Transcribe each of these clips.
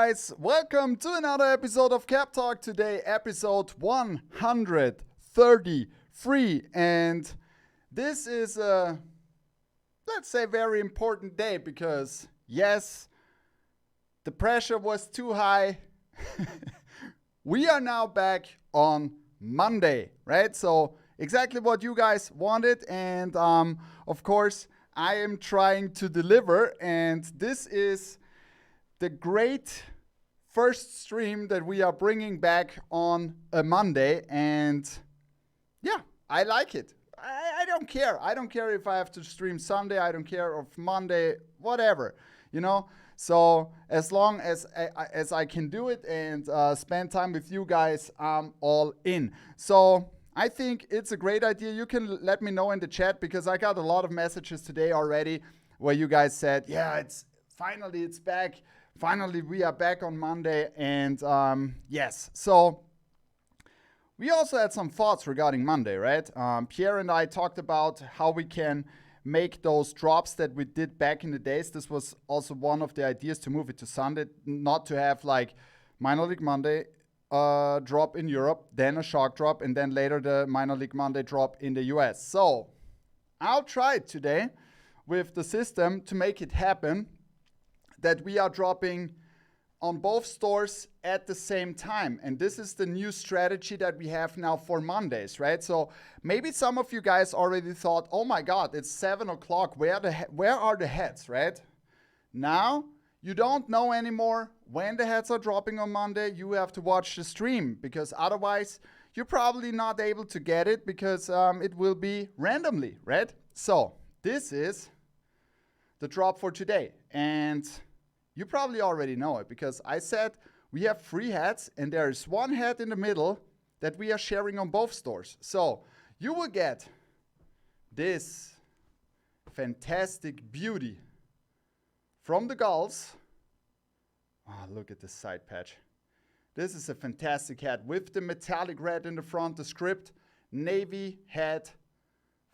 guys, welcome to another episode of Cap Talk. Today, episode 133, and this is a, let's say, very important day because, yes, the pressure was too high. We are now back on Monday, right? So exactly what you guys wanted, and of course, I am trying to deliver, and this is the great first stream that we are bringing back on a Monday, and yeah, I like it. I don't care. I don't care if I have to stream Sunday. I don't care if Monday, whatever, you know. So as long as I can do it and spend time with you guys, I'm all in. So I think it's a great idea. You can let me know in the chat because I got a lot of messages today already where you guys said, yeah, it's back. Finally, we are back on Monday, and yes. So we also had some thoughts regarding Monday, right? Pierre and I talked about how we can make those drops that we did back in the days. This was also one of the ideas to move it to Sunday, not to have like Minor League Monday drop in Europe, then a Shark drop, and then later the Minor League Monday drop in the US. So I'll try it today with the system to make it happen, that we are dropping on both stores at the same time. And this is the new strategy that we have now for Mondays, right? So maybe some of you guys already thought, oh my God, it's 7 o'clock. Where are the heads, right? Now, you don't know anymore when the heads are dropping on Monday. You have to watch the stream because otherwise you're probably not able to get it because it will be randomly, right? So this is the drop for today. And you probably already know it because I said we have 3 heads and there is 1 head in the middle that we are sharing on both stores. So you will get this fantastic beauty from the Gulls. Oh, look at this side patch. This is a fantastic hat with the metallic red in the front, the script, navy hat,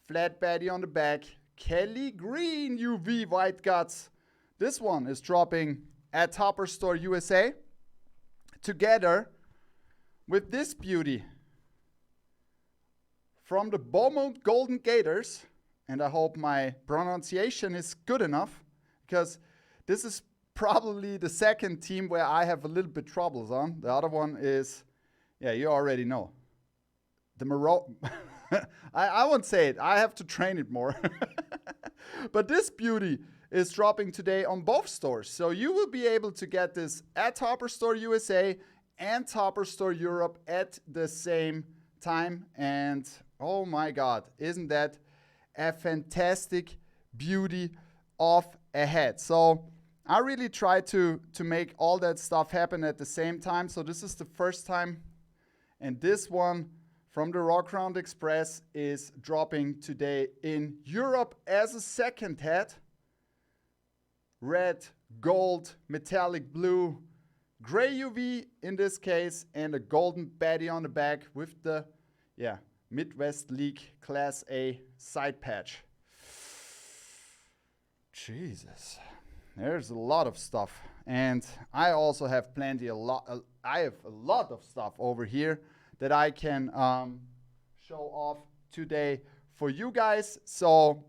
flat baddie on the back, Kelly green UV white guts. This one is dropping at Topper Store USA together with this beauty from the Beaumont Golden Gators. And I hope my pronunciation is good enough because this is probably the second team where I have a little bit troubles on. The other one is, yeah, you already know. The I won't say it. I have to train it more. But this beauty is dropping today on both stores. So you will be able to get this at Topper Store USA and Topper Store Europe at the same time. And oh my God, isn't that a fantastic beauty of a hat? So I really try to make all that stuff happen at the same time. So this is the first time. And this one from the Rock Round Express is dropping today in Europe as a second hat. Red, gold, metallic blue, gray UV in this case, and a golden baddie on the back with the Midwest League Class A side patch. Jesus, there's a lot of stuff, and I also have I have a lot of stuff over here that I can show off today for you guys. So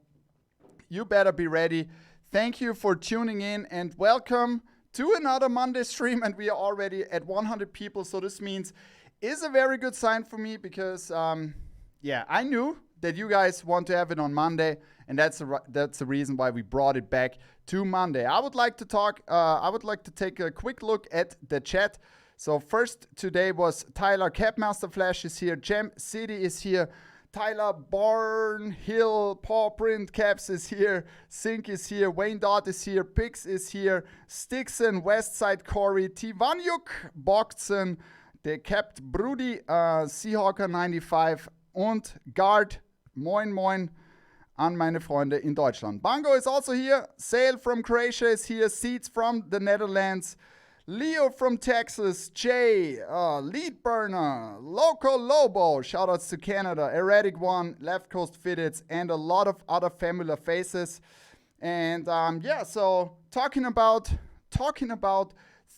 you better be ready. Thank you for tuning in and welcome to another Monday stream. And we are already at 100 people. So this means is a very good sign for me because, I knew that you guys want to have it on Monday. And that's the reason why we brought it back to Monday. I would like to take a quick look at the chat. So first today was Tyler Capmaster Flash is here. Gem City is here. Tyler Barnhill, Paw Print Caps is here. Sink is here. Wayne Dodd is here. Pix is here. Stixon, Westside Corey, Tivanyuk, Bogtzen, der Capt Brudi, Seahawker 95 und Guard. Moin Moin an meine Freunde in Deutschland. Bango is also here. Sale from Croatia is here. Seeds from the Netherlands. Leo from Texas, Jay, Lead Burner, Loco Lobo, shoutouts to Canada, Erratic One, Left Coast Fitteds, and a lot of other familiar faces. And so talking about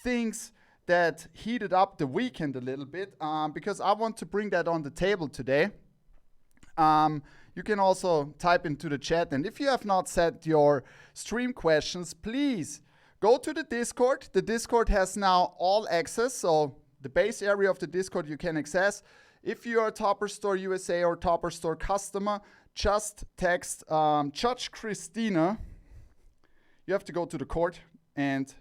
things that heated up the weekend a little bit, because I want to bring that on the table today. You can also type into the chat, and if you have not set your stream questions, please go to the Discord. The Discord has now all access, so the base area of the Discord you can access. If you are a Topper Store USA or Topper Store customer, just text Judge Christina. You have to go to the court and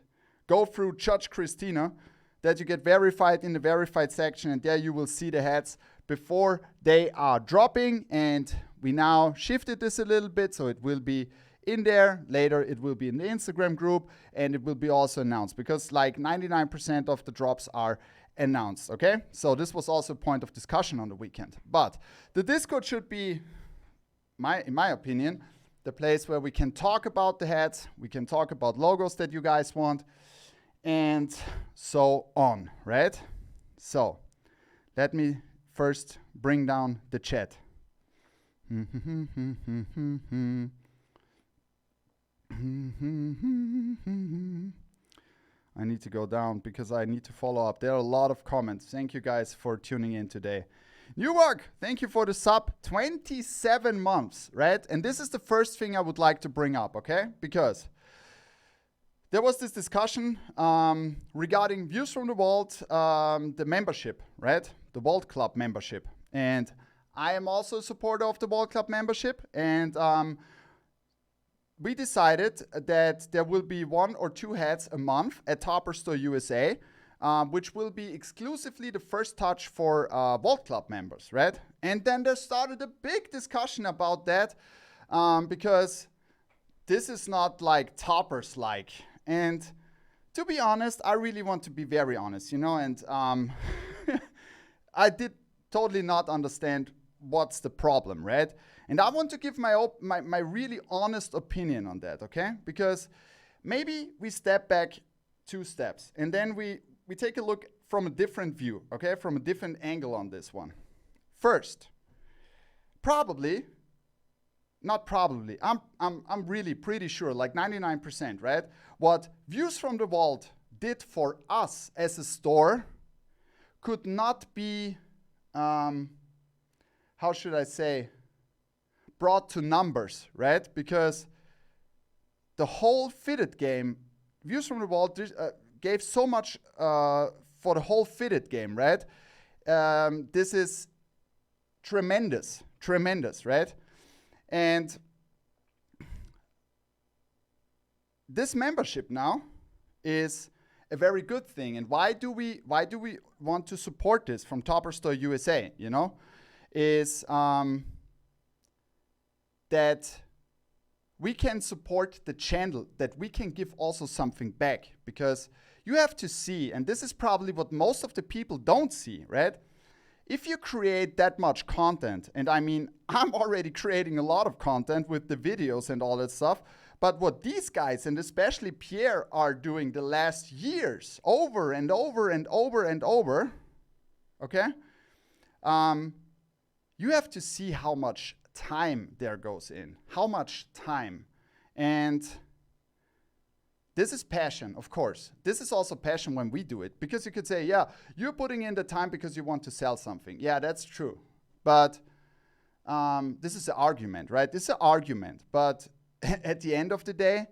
go through Judge Christina, that you get verified in the verified section, and there you will see the hats before they are dropping. And we now shifted this a little bit, so it will be in there. Later it will be in the Instagram group, and it will be also announced, because like 99% of the drops are announced, okay? So this was also a point of discussion on the weekend. But the Discord should be, in my opinion, the place where we can talk about the hats, we can talk about logos that you guys want, and so on, right? So let me first bring down the chat. I need to go down because I need to follow up. There are a lot of comments. Thank you guys for tuning in today. Newark, thank you for the sub. 27 months, right? And this is the first thing I would like to bring up, okay? Because there was this discussion regarding Views from the Vault, the membership, right? The Vault Club membership. And I am also a supporter of the Vault Club membership. And we decided that there will be 1 or 2 hats a month at Topper Store USA, which will be exclusively the first touch for Vault Club members, right? And then there started a big discussion about that, because this is not like Toppers like. And to be honest, I really want to be very honest, you know, and I did totally not understand what's the problem, right? And I want to give my really honest opinion on that, okay? Because maybe we step back 2 steps, and then we take a look from a different view, okay? From a different angle on this one. First, I'm really pretty sure, like 99%, right? What Views from the Vault did for us as a store could not be, how should I say, brought to numbers, right? Because the whole fitted game, Views from the Vault gave so much for the whole fitted game, right? This is tremendous, right? And this membership now is a very good thing. And why do we want to support this from Topper Store USA, you know? Is that we can support the channel, that we can give also something back. Because you have to see, and this is probably what most of the people don't see, right? If you create that much content, and I mean, I'm already creating a lot of content with the videos and all that stuff, but what these guys, and especially Pierre, are doing the last years, over and over and over and over, okay? You have to see how much time there goes in, how much time. And this is passion, of course. This is also passion when we do it, because you could say, yeah, you're putting in the time because you want to sell something. Yeah, that's true. But this is an argument, right? This is an argument. But at the end of the day,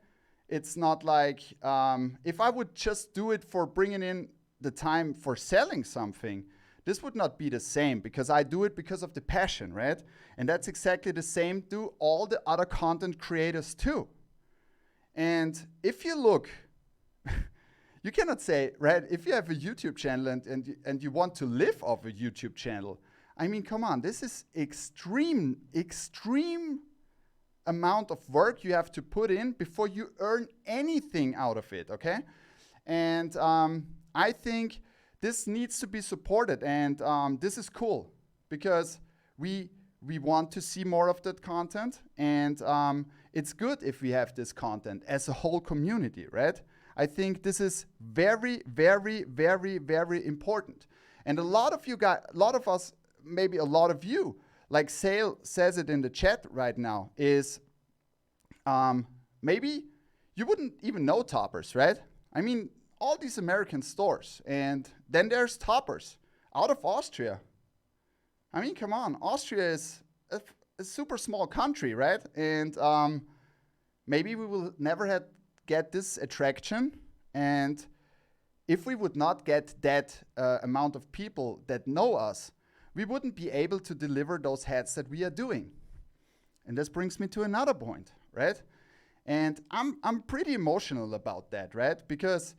it's not like, if I would just do it for bringing in the time for selling something, this would not be the same, because I do it because of the passion, right? And that's exactly the same to all the other content creators too. And if you look, you cannot say, right, if you have a YouTube channel and you want to live off a YouTube channel, I mean, come on, this is extreme amount of work you have to put in before you earn anything out of it, okay? And I think this needs to be supported, and this is cool, because we want to see more of that content, and it's good if we have this content as a whole community, right? I think this is very, very, very, very important. And a lot of you guys, a lot of us, maybe a lot of you, like Sale says it in the chat right now, is maybe you wouldn't even know Toppers, right? I mean, all these American stores. And then there's Toppers out of Austria. I mean, come on. Austria is a super small country, right? And maybe we will never get this attraction. And if we would not get that amount of people that know us, we wouldn't be able to deliver those hats that we are doing. And this brings me to another point, right? And I'm pretty emotional about that, right? Because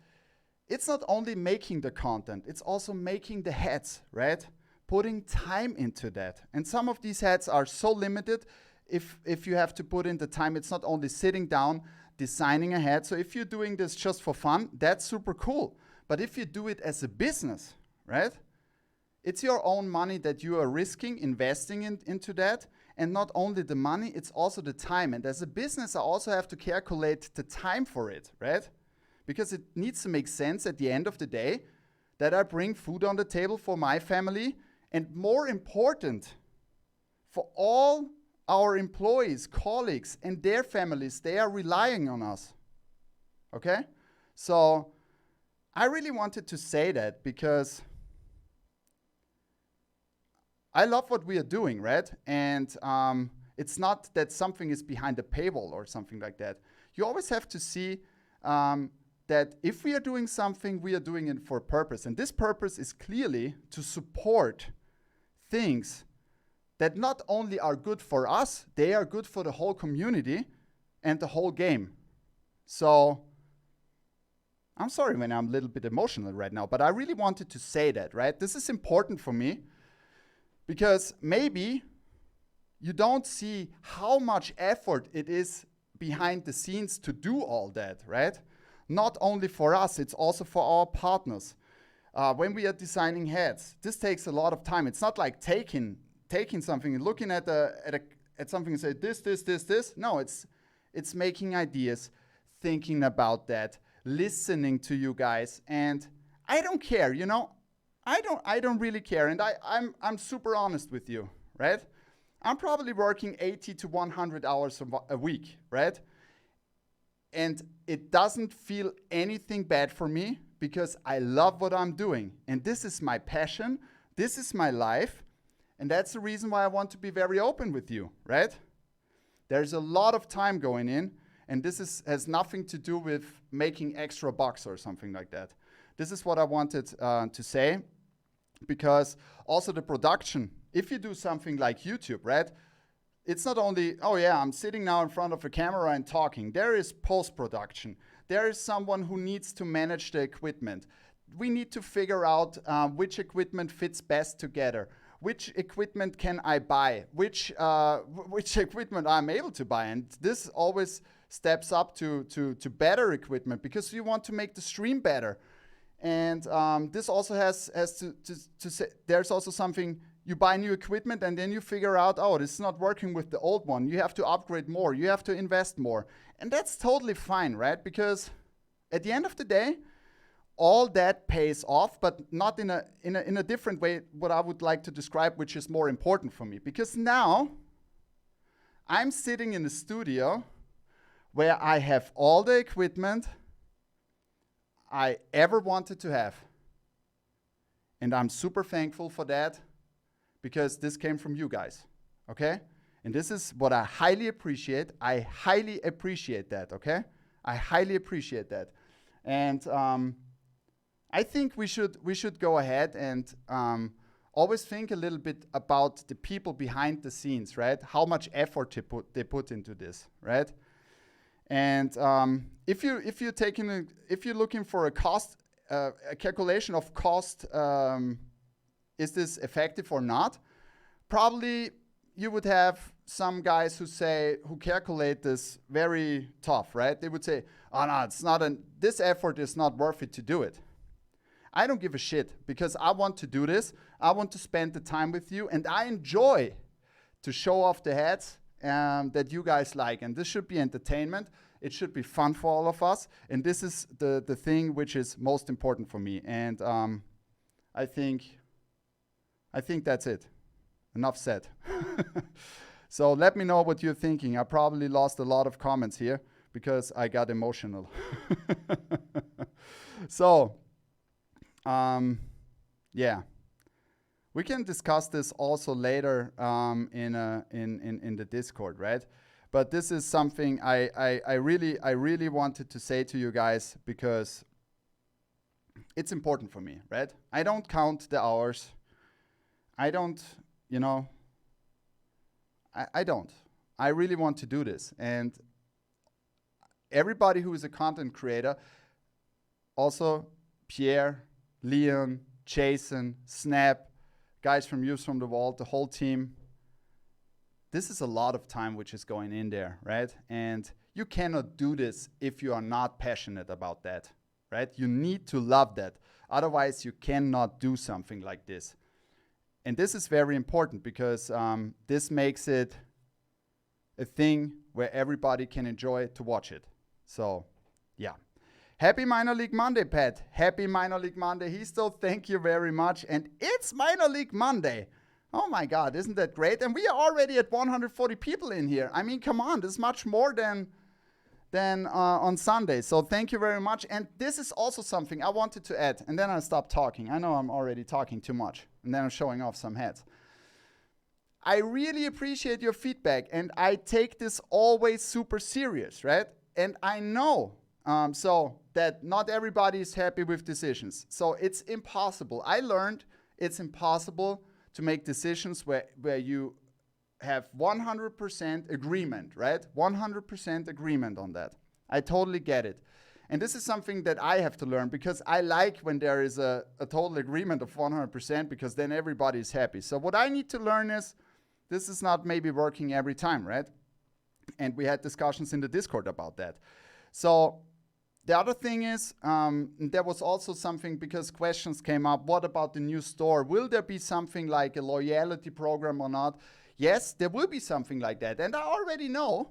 it's not only making the content, it's also making the hats, right? Putting time into that. And some of these hats are so limited, if you have to put in the time, it's not only sitting down, designing a hat. So if you're doing this just for fun, that's super cool. But if you do it as a business, right? It's your own money that you are risking, investing into that. And not only the money, it's also the time. And as a business, I also have to calculate the time for it, right? Because it needs to make sense at the end of the day that I bring food on the table for my family. And more important, for all our employees, colleagues, and their families, they are relying on us. Okay? So I really wanted to say that because I love what we are doing, right? And it's not that something is behind a paywall or something like that. You always have to see that if we are doing something, we are doing it for a purpose. And this purpose is clearly to support things that not only are good for us, they are good for the whole community and the whole game. So I'm sorry when I'm a little bit emotional right now, but I really wanted to say that, right? This is important for me because maybe you don't see how much effort it is behind the scenes to do all that, right? Not only for us, it's also for our partners. When we are designing hats, this takes a lot of time. It's not like taking something and looking at something and say this. No, it's making ideas, thinking about that, listening to you guys, and I don't care. I don't really care, and I'm super honest with you, right? I'm probably working 80 to 100 hours a week, right? And it doesn't feel anything bad for me because I love what I'm doing. And this is my passion. This is my life. And that's the reason why I want to be very open with you, right? There's a lot of time going in. And this has nothing to do with making extra bucks or something like that. This is what I wanted to say. Because also the production, if you do something like YouTube, right? It's not only, oh yeah, I'm sitting now in front of a camera and talking. There is post-production. There is someone who needs to manage the equipment. We need to figure out which equipment fits best together. Which equipment can I buy? Which equipment I'm able to buy? And this always steps up to better equipment because you want to make the stream better. And this also has to say, there's also something, you buy new equipment and then you figure out, oh, this is not working with the old one. You have to upgrade more. You have to invest more. And that's totally fine, right? Because at the end of the day, all that pays off, but not in a different way, what I would like to describe, which is more important for me. Because now I'm sitting in a studio where I have all the equipment I ever wanted to have. And I'm super thankful for that because this came from you guys, okay? And this is what I highly appreciate. I highly appreciate that, okay? I highly appreciate that. And I think we should go ahead and always think a little bit about the people behind the scenes, right? How much effort they put into this, right? And if you're looking for a cost, a calculation of cost, is this effective or not? Probably you would have some guys who calculate this very tough, right? They would say, oh no, this effort is not worth it to do it. I don't give a shit because I want to do this. I want to spend the time with you and I enjoy to show off the hats that you guys like. And this should be entertainment. It should be fun for all of us. And this is the thing which is most important for me. And I think that's it. Enough said. So let me know what you're thinking. I probably lost a lot of comments here because I got emotional. So, yeah. We can discuss this also later in the Discord, right? But this is something I really wanted to say to you guys because it's important for me, right? I don't count the hours. I don't, you know, I don't. I really want to do this. And everybody who is a content creator, also Pierre, Leon, Jason, Snap, guys from Youth from the Vault, the whole team. This is a lot of time which is going in there, right? And you cannot do this if you are not passionate about that, right? You need to love that. Otherwise, you cannot do something like this. And this is very important because this makes it a thing where everybody can enjoy to watch it. So, yeah. Happy Minor League Monday, Pat. Happy Minor League Monday. He still thank you very much. And it's Minor League Monday. Oh my God, isn't that great? And we are already at 140 people in here. I mean, come on, this is much more than on Sunday. So thank you very much. And this is also something I wanted to add. And then I'll stop talking. I know I'm already talking too much. And then I'm showing off some heads. I really appreciate your feedback. And I take this always super serious, right? And I know so that not everybody is happy with decisions. So it's impossible. I learned it's impossible to make decisions where you have 100% agreement, right? 100% agreement on that. I totally get it. And this is something that I have to learn because I like when there is a total agreement of 100% because then everybody is happy. So what I need to learn is this is not maybe working every time, right? And we had discussions in the Discord about that. So the other thing is, there was also something because questions came up. What about the new store? Will there be something like a loyalty program or not? Yes, there will be something like that. And I already know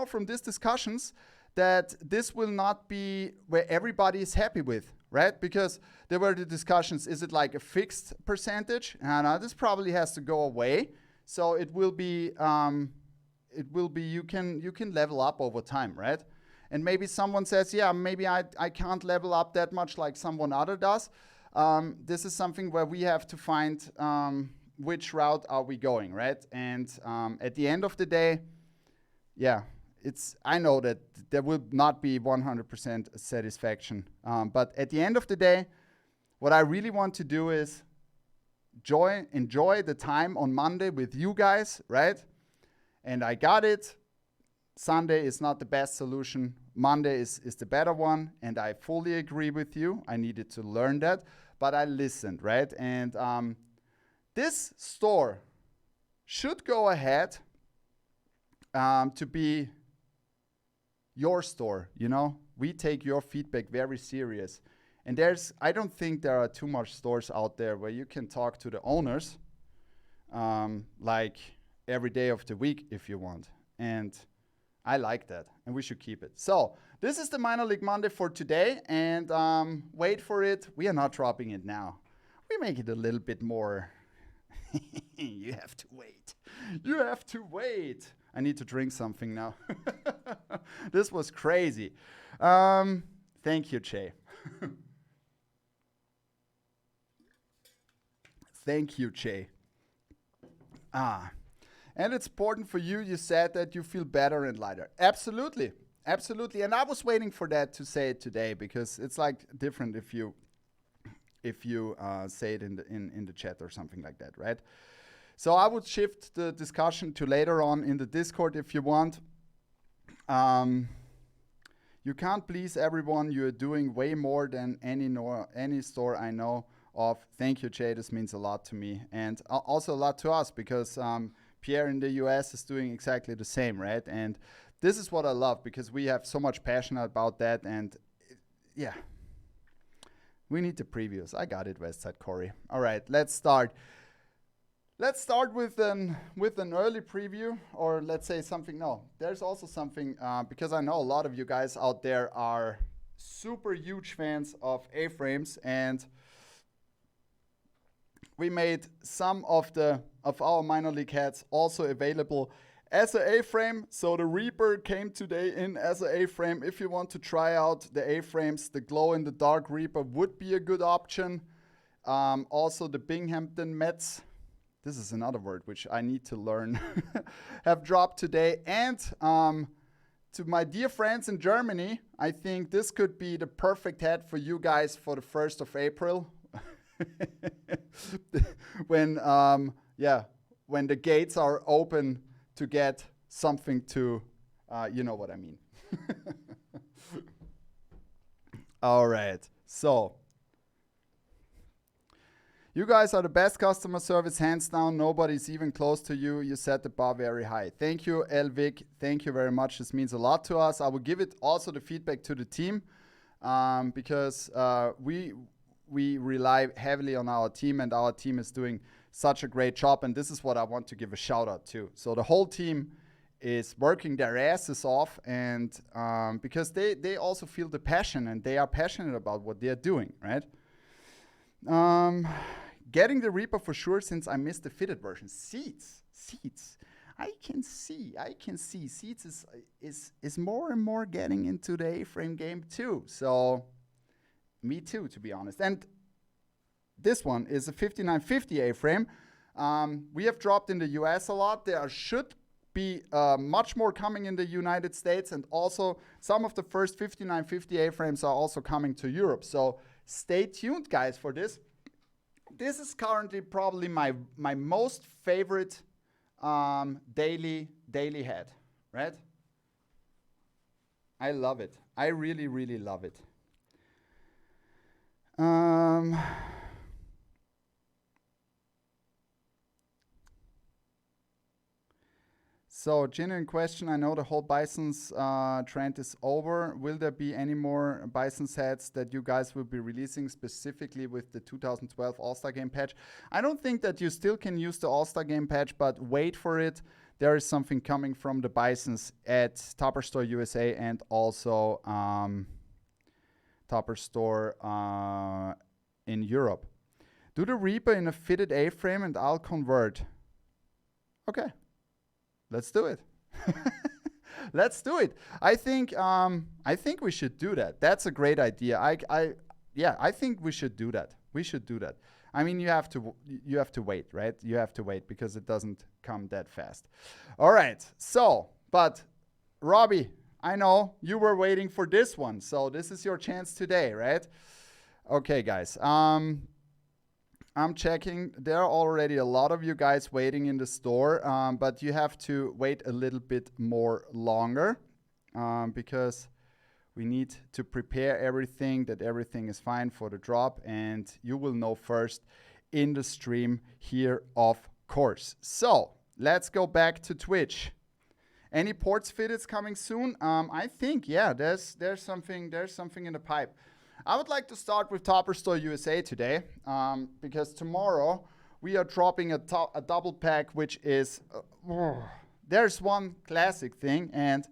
from these discussions that this will not be where everybody is happy with, right? Because there were the discussions, is it like a fixed percentage? No, this probably has to go away. So it will be you can level up over time, right? And maybe someone says, yeah, maybe I can't level up that much like someone other does. This is something where we have to find which route are we going, right? And at the end of the day, yeah, I know that there will not be 100% satisfaction. But at the end of the day, what I really want to do is enjoy the time on Monday with you guys, right? And I got it. Sunday is not the best solution. Monday is the better one. And I fully agree with you. I needed to learn that. But I listened, right? And this store should go ahead to be your store, you know? We take your feedback very serious. And I don't think there are too much stores out there where you can talk to the owners like every day of the week if you want. And I like that, and we should keep it. So this is the Minor League Monday for today, and wait for it. We are not dropping it now. We make it a little bit more. You have to wait. You have to wait. I need to drink something now. This was crazy. Thank you, Jay. Thank you, Jay. And it's important for you. You said that you feel better and lighter. Absolutely. Absolutely. And I was waiting for that to say it today because it's like different if you say it in the chat or something like that, right? So I would shift the discussion to later on in the Discord if you want. You can't please everyone. You're doing way more than any store I know of. Thank you, Jay. This means a lot to me. And also a lot to us because Pierre in the US is doing exactly the same, right? And this is what I love because we have so much passion about that. And yeah, we need the previews. I got it, Westside Corey. All right, let's start. Let's start with an early preview, or let's say something. No, there's also something because I know a lot of you guys out there are super huge fans of A-frames, and we made some of our minor league hats also available as an A-frame. So the Reaper came today in as an A-frame. If you want to try out the A-frames, the glow-in-the-dark Reaper would be a good option. Also the Binghamton Mets, this is another word which I need to learn, have dropped today. And to my dear friends in Germany, I think this could be the perfect hat for you guys for the 1st of April. when when the gates are open to get something to, you know what I mean. All right, so you guys are the best customer service, hands down. Nobody's even close to you. You set the bar very high. Thank you, Elvik. Thank you very much. This means a lot to us. I will give it also the feedback to the team because we rely heavily on our team, and our team is doing such a great job. And this is what I want to give a shout out to. So the whole team is working their asses off, and because they also feel the passion, and they are passionate about what they are doing, right? Getting the Reaper for sure, since I missed the fitted version. Seats. I can see. Seats is more and more getting into the A-frame game too. So, me too, to be honest. And this one is a 5950 A-frame. We have dropped in the US a lot. There should be much more coming in the United States, and also some of the first 5950 A-frames are also coming to Europe. So, stay tuned, guys, for this. This is currently probably my most favorite daily hat, right? I love it. I really, really love it. So, genuine question. I know the whole Bison's trend is over. Will there be any more Bison sets that you guys will be releasing specifically with the 2012 AllStar Game patch? I don't think that you still can use the AllStar Game patch, but wait for it. There is something coming from the Bisons at Topper Store USA and also Topper Store in Europe. Do the Reaper in a fitted A-frame and I'll convert. Okay. Let's do it. Let's do it. I think we should do that. That's a great idea. I think we should do that. We should do that. I mean, you have to wait, right? You have to wait because it doesn't come that fast. All right. So, but Robbie, I know you were waiting for this one. So this is your chance today, right? Okay, guys. I'm checking. There are already a lot of you guys waiting in the store, but you have to wait a little bit more longer because we need to prepare everything, that everything is fine for the drop, and you will know first in the stream here, of course. So let's go back to Twitch. Any ports fitteds coming soon? I think, yeah, there's something in the pipe. I would like to start with Topper Store USA today because tomorrow we are dropping a double pack, which is, there's one classic thing. And,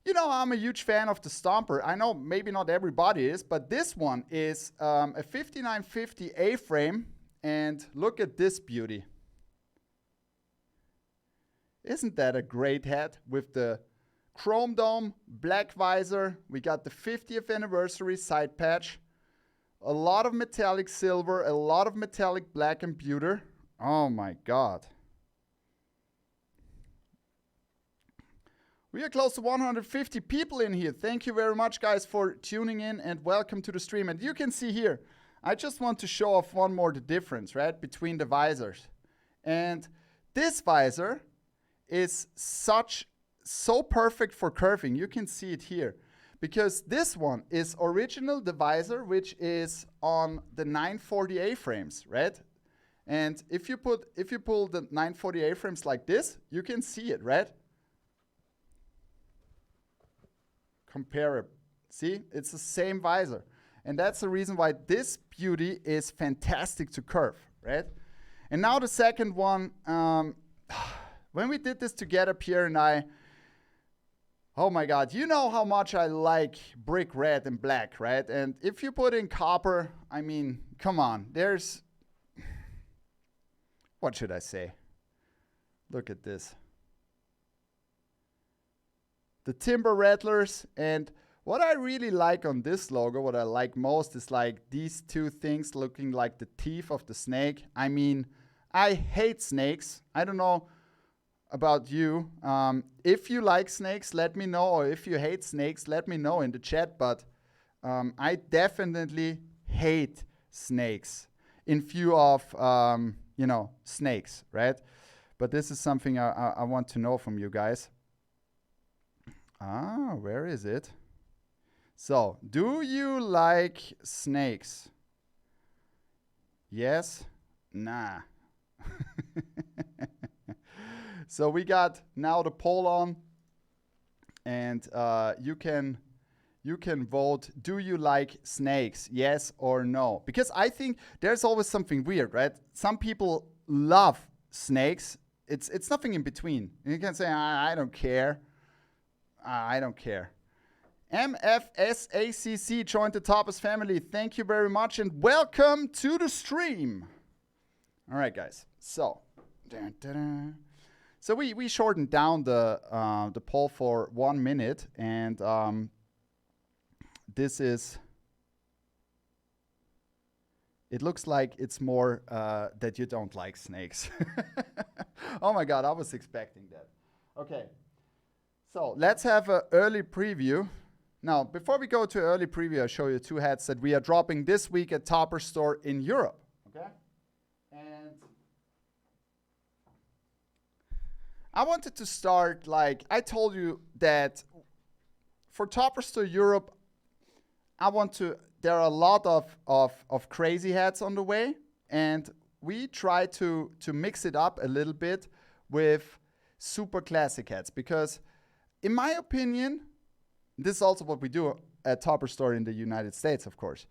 you know, I'm a huge fan of the Stomper. I know maybe not everybody is, but this one is a 5950 A-frame. And look at this beauty. Isn't that a great hat with the chrome dome, black visor? We got the 50th anniversary side patch, a lot of metallic silver, a lot of metallic black and pewter. Oh my God. We are close to 150 people in here. Thank you very much, guys, for tuning in, and welcome to the stream. And you can see here, I just want to show off one more the difference, right, between the visors. And this visor is so perfect for curving. You can see it here because this one is original, the visor, which is on the 940 A-frames, right? And if you pull the 940 A-frames like this, you can see it, right? Compare it. See, it's the same visor. And that's the reason why this beauty is fantastic to curve, right? And now the second one, when we did this together, Pierre and I, oh my God, you know how much I like brick red and black, right? And if you put in copper, I mean, come on, there's, what should I say? Look at this. the Timber Rattlers. And what I really like on this logo, what I like most, is like these two things looking like the teeth of the snake. I mean, I hate snakes. I don't know about you. If you like snakes, let me know. Or if you hate snakes, let me know in the chat. But I definitely hate snakes in view of, snakes, right? But this is something I want to know from you guys. Where is it? So, do you like snakes? Yes? Nah. So we got now the poll on, and you can vote. Do you like snakes? Yes or no? Because I think there's always something weird, right? Some people love snakes. It's nothing in between. You can say I don't care. I don't care. MFSACC joined the Tapas family. Thank you very much and welcome to the stream. All right, guys. So, so we shortened down the poll for 1 minute, and this is. It looks like it's more that you don't like snakes. Oh my God, I was expecting that. Okay, so let's have an early preview. Now, before we go to early preview, I'll show you two hats that we are dropping this week at Topper Store in Europe. Okay, and I wanted to start, like I told you, that for Topper Store Europe, there are a lot of crazy hats on the way, and we try to mix it up a little bit with super classic hats, because in my opinion, this is also what we do at Topper Store in the United States, of course.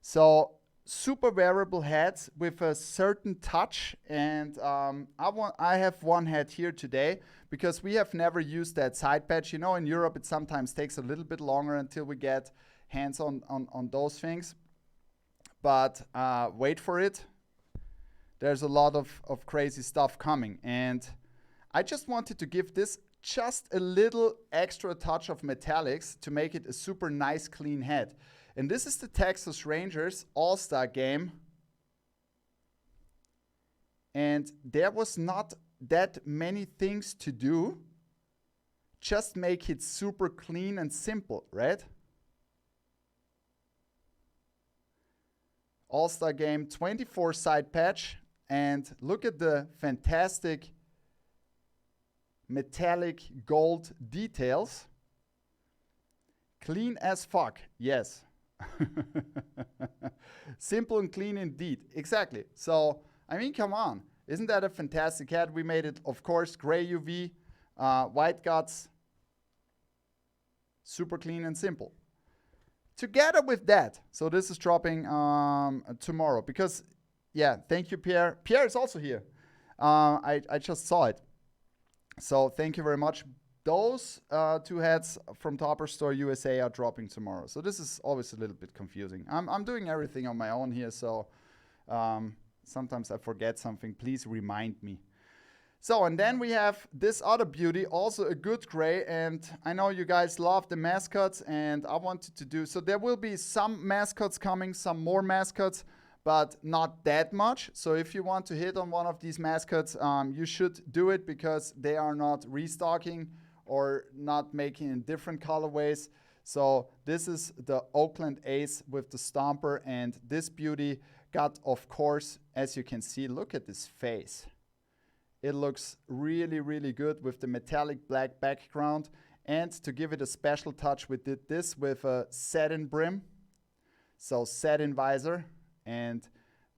So super wearable hats with a certain touch, and I have one hat here today because we have never used that side patch. You know, in Europe it sometimes takes a little bit longer until we get hands on those things, but wait for it. There's a lot of crazy stuff coming, and I just wanted to give this just a little extra touch of metallics to make it a super nice clean hat. And this is the Texas Rangers AllStar Game, and there was not that many things to do, just make it super clean and simple, right? AllStar Game 24 side patch, and look at the fantastic metallic gold details. Clean as fuck, yes. Simple and clean indeed, exactly. So, I mean, come on. Isn't that a fantastic hat? We made it, of course, gray UV, white guts, super clean and simple. Together with that, so this is dropping tomorrow, because, yeah, thank you, Pierre. Pierre is also here. I just saw it. So thank you very much. Those two hats from Topper Store USA are dropping tomorrow. So this is always a little bit confusing. I'm doing everything on my own here, so sometimes I forget something. Please remind me. So, and then we have this other beauty, also a good gray, and I know you guys love the mascots, and I wanted to do, so there will be some mascots coming, some more mascots, but not that much. So if you want to hit on one of these mascots, you should do it, because they are not restocking or not making in different colorways. So this is the Oakland Ace with the Stomper, and this beauty got, of course, as you can see, look at this face. It looks really, really good with the metallic black background. And to give it a special touch, we did this with a satin brim. So satin visor. And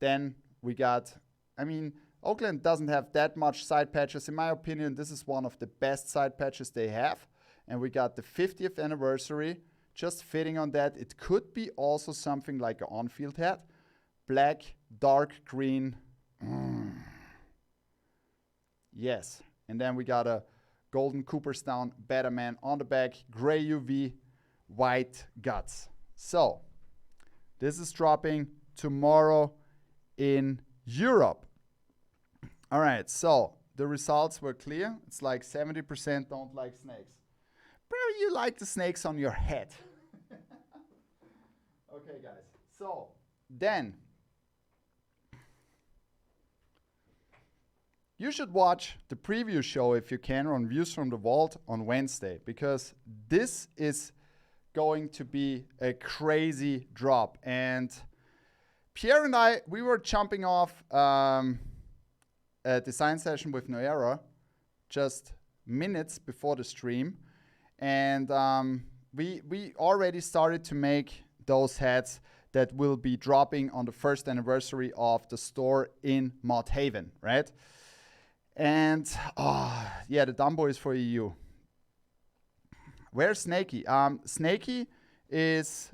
then we got, I mean, Oakland doesn't have that much side patches. In my opinion, this is one of the best side patches they have. And we got the 50th anniversary just fitting on that. It could be also something like an on-field hat. Black, dark green. Yes. And then we got a golden Cooperstown Betterman on the back, gray UV, white guts. So this is dropping tomorrow in Europe. All right, so the results were clear. It's like 70% don't like snakes. bro, you like the snakes on your head. Okay, guys. So then you should watch the preview show if you can on Views from the Vault on Wednesday, because this is going to be a crazy drop. And Pierre and I, we were jumping off a design session with Noera just minutes before the stream. And we already started to make those hats that will be dropping on the first anniversary of the store in Mott Haven, right? And, yeah, the Dumbo is for EU. Where's Snakey? Snakey is,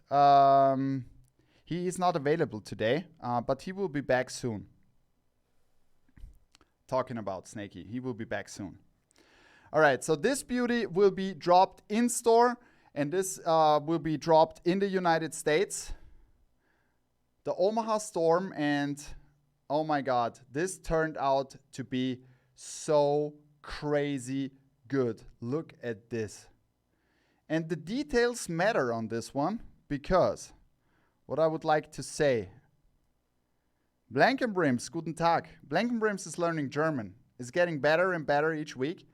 he is not available today, but he will be back soon. Talking about Snakey, he will be back soon. All right, so this beauty will be dropped in store, and this will be dropped in the United States. The Omaha Storm, and oh my God, this turned out to be so crazy good. Look at this. And the details matter on this one, because what I would like to say, Blankenbrims, guten Tag. Blankenbrims is learning German. It's getting better and better each week.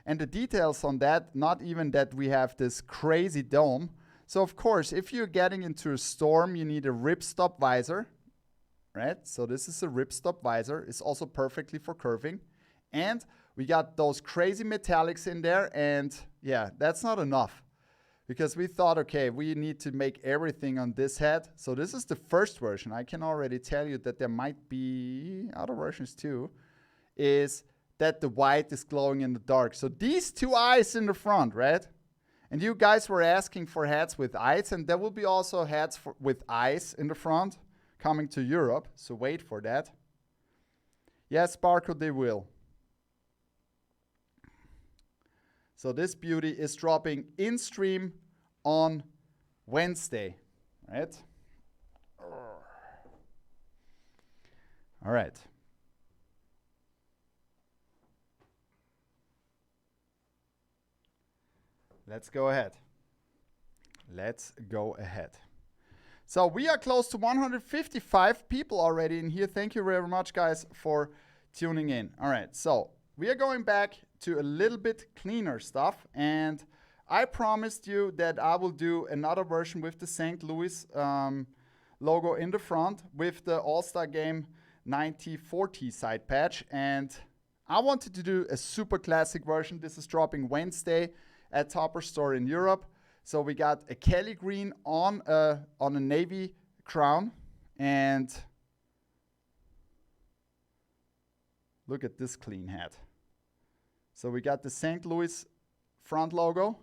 And the details on that, not even that we have this crazy dome. So of course, if you're getting into a storm, you need a ripstop visor, right? So this is a ripstop visor. It's also perfectly for curving. And we got those crazy metallics in there. And yeah, that's not enough, because we thought, okay, we need to make everything on this head. So this is the first version. I can already tell you that there might be other versions too, is that the white is glowing in the dark. So these two eyes in the front, right? And you guys were asking for hats with eyes, and there will be also hats with eyes in the front coming to Europe. So wait for that. Yes, Sparkle, they will. So this beauty is dropping in stream on Wednesday, right? All right. Let's go ahead. Let's go ahead. So we are close to 155 people already in here. Thank you very much, guys, for tuning in. All right, so we are going back to a little bit cleaner stuff, and I promised you that I will do another version with the St. Louis logo in the front with the AllStar Game 9040 side patch, and I wanted to do a super classic version. This is dropping Wednesday at Topper Store in Europe. So we got a Kelly green on a navy crown, and look at this clean hat. So we got the St. Louis front logo,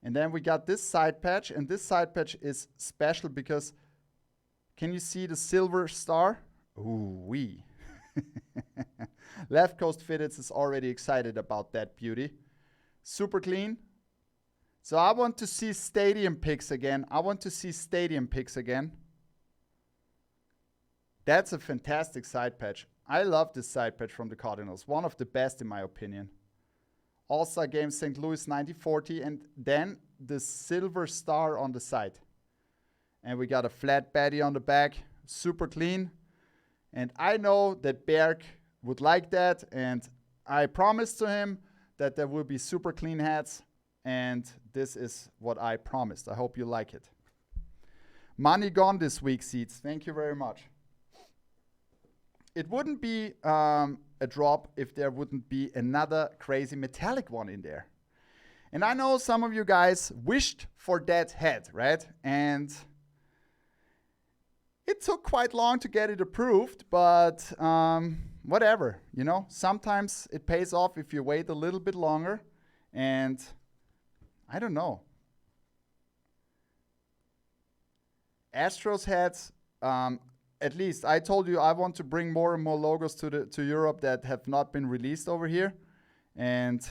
and then we got this side patch, and this side patch is special because, can you see the silver star? Ooh wee. Left Coast Fitteds is already excited about that beauty. Super clean. So I want to see stadium pics again. That's a fantastic side patch. I love this side patch from the Cardinals. One of the best in my opinion. AllStar Game St. Louis 9040, and then the silver star on the side. And we got a flat baddie on the back. Super clean. And I know that Berg would like that, and I promised to him that there will be super clean hats, and this is what I promised. I hope you like it. Money gone this week, Seeds. Thank you very much. It wouldn't be a drop if there wouldn't be another crazy metallic one in there. And I know some of you guys wished for that hat, right? And it took quite long to get it approved, but whatever, you know. Sometimes it pays off if you wait a little bit longer, and I don't know. Astros hats, at least I told you I want to bring more and more logos to Europe that have not been released over here, and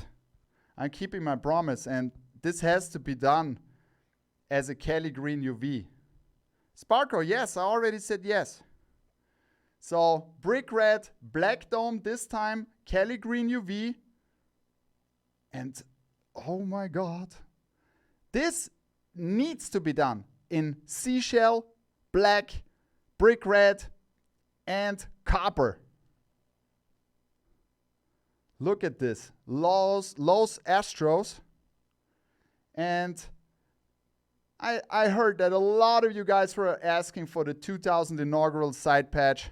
I'm keeping my promise, and this has to be done as a Kelly Green UV. Sparkle, yes, I already said yes. So brick red, black dome this time, Kelly Green UV, and Oh my God. This needs to be done in seashell, black, brick red, and copper. Look at this. Los Astros. And I heard that a lot of you guys were asking for the 2000 inaugural side patch.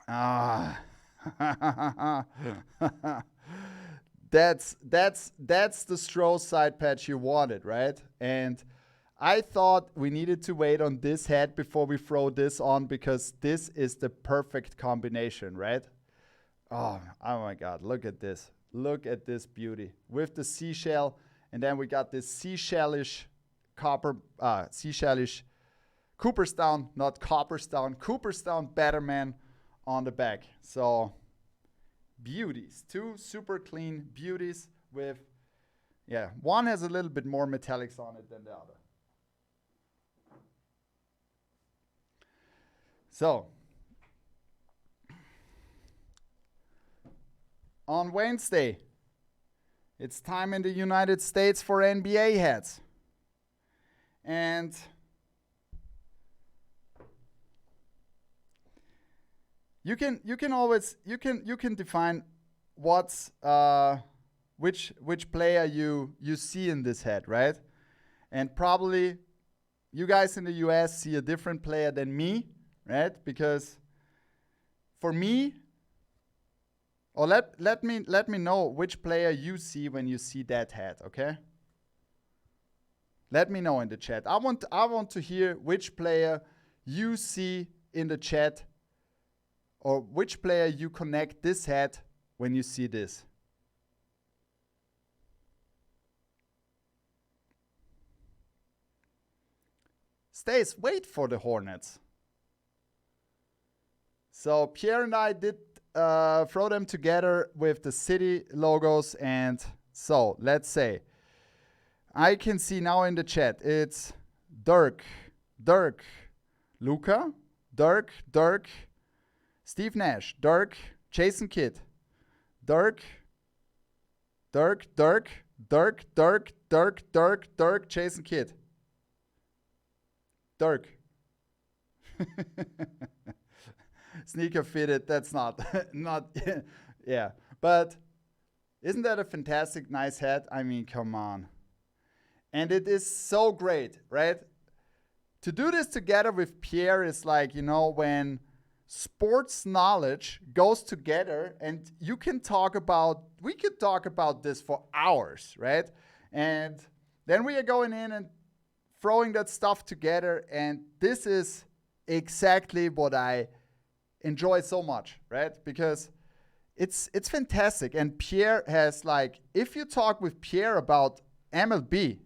Ah. That's the Stroh side patch you wanted, right? And I thought we needed to wait on this head before we throw this on because this is the perfect combination, right? Oh my God, look at this. Look at this beauty. With the seashell, and then we got this seashellish seashellish Cooperstown, not Copperstown, Cooperstown Betterman on the back. So beauties, two super clean beauties with, yeah, one has a little bit more metallics on it than the other. So on Wednesday, it's time in the United States for NBA hats. And you can define what's which player you see in this hat, right? And probably you guys in the US see a different player than me, right? Because for me, or let me know which player you see when you see that hat, okay? Let me know in the chat. I want to hear which player you see in the chat, or which player you connect this hat when you see this. Stace, wait for the Hornets. So Pierre and I did throw them together with the city logos, and so let's say I can see now in the chat it's Dirk, Luca, Dirk, Steve Nash, Dirk, Jason Kidd, Dirk, Jason Kidd, Dirk. Sneaker fitted, that's not, yeah. But isn't that a fantastic, nice hat? I mean, come on. And it is so great, right? To do this together with Pierre is like, you know, when sports knowledge goes together and we could talk about this for hours, right? And then we are going in and throwing that stuff together, and this is exactly what I enjoy so much, right? Because it's fantastic. And Pierre has, like, if you talk with Pierre about MLB,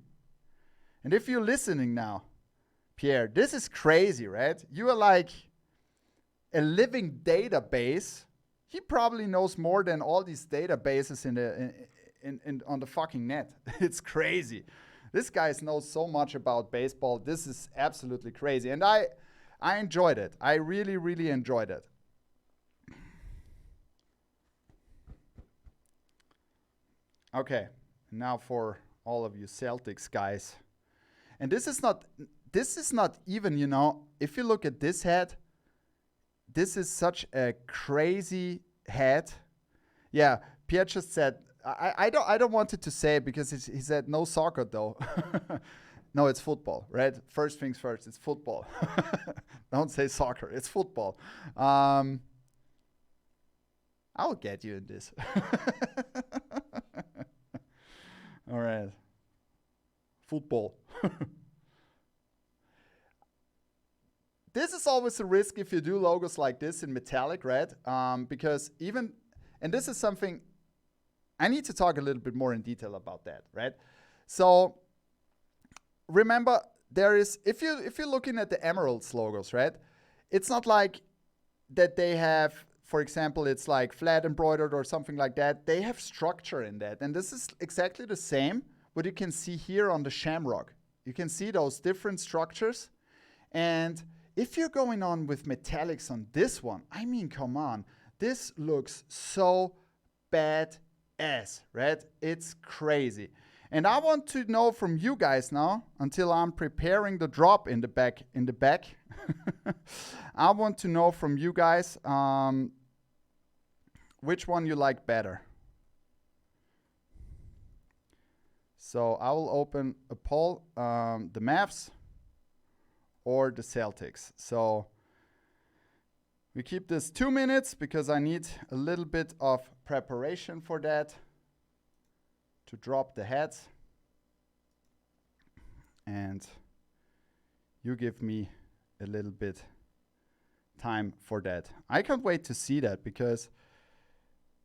and if you're listening now, Pierre, this is crazy, right? You are like a living database. He probably knows more than all these databases on the fucking net. It's crazy. This guy knows so much about baseball. This is absolutely crazy. And I enjoyed it. I really, really enjoyed it. Okay, now for all of you Celtics guys. And this is not even, you know, if you look at this hat, this is such a crazy hat. Yeah, Pierre just said, I don't want it to say it because he said no soccer though. No, it's football, right? First things first, it's football. Don't say soccer, it's football. I'll get you in this. All right. Football. This is always a risk if you do logos like this in metallic, right? Because and this is something, I need to talk a little bit more in detail about that, right? So remember, there is, if you're looking at the Emeralds logos, right? It's not like that they have, for example, it's like flat embroidered or something like that. They have structure in that. And this is exactly the same what you can see here on the Shamrock. You can see those different structures. And if you're going on with metallics on this one, I mean, come on. This looks so bad ass, right? It's crazy. And I want to know from you guys now, until I'm preparing the drop in the back. I want to know from you guys which one you like better. So I will open a poll, the Mavs or the Celtics. So we keep this 2 minutes because I need a little bit of preparation for that to drop the heads. And you give me a little bit time for that. I can't wait to see that because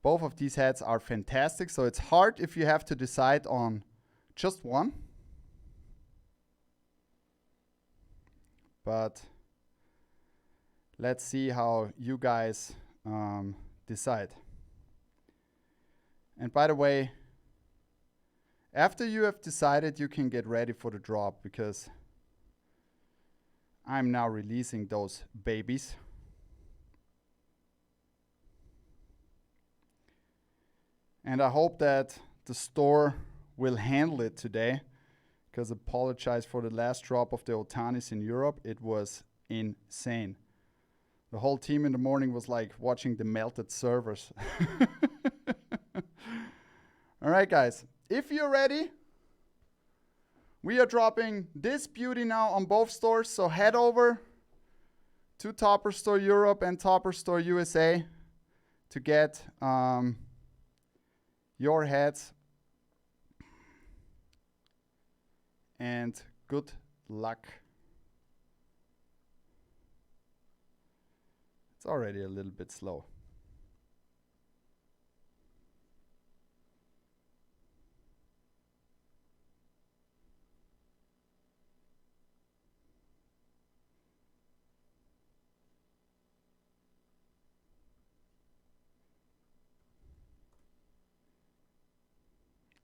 both of these heads are fantastic. So it's hard if you have to decide on just one. But let's see how you guys decide. And by the way, after you have decided, you can get ready for the drop because I'm now releasing those babies. And I hope that the store will handle it today, because apologize for the last drop of the Otanis in Europe. It was insane. The whole team in the morning was like watching the melted servers. All right, guys. If you're ready, we are dropping this beauty now on both stores. So head over to Topper Store Europe and Topper Store USA to get your heads. And good luck. It's already a little bit slow.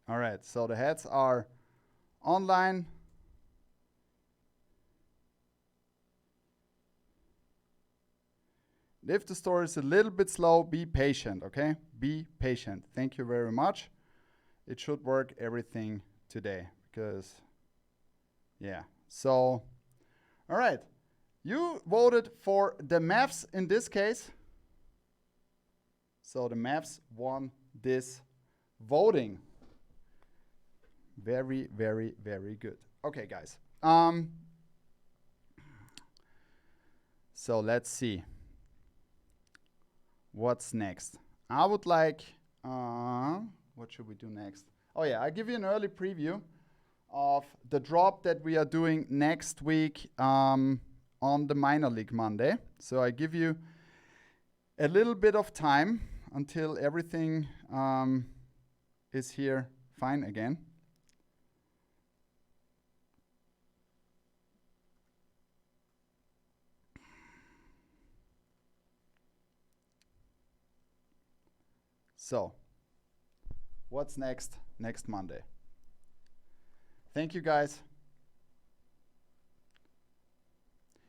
All right, so the heads are online. If the store is a little bit slow, be patient, okay? Be patient. Thank you very much. It should work everything today because, yeah. So, all right. You voted for the Mavs in this case. So the Mavs won this voting. Very, very, very good. Okay, guys. So let's see. What's next? I would like, what should we do next? Oh yeah, I'll give you an early preview of the drop that we are doing next week on the Minor League Monday. So I give you a little bit of time until everything is here fine again. So, what's next Monday? Thank you, guys.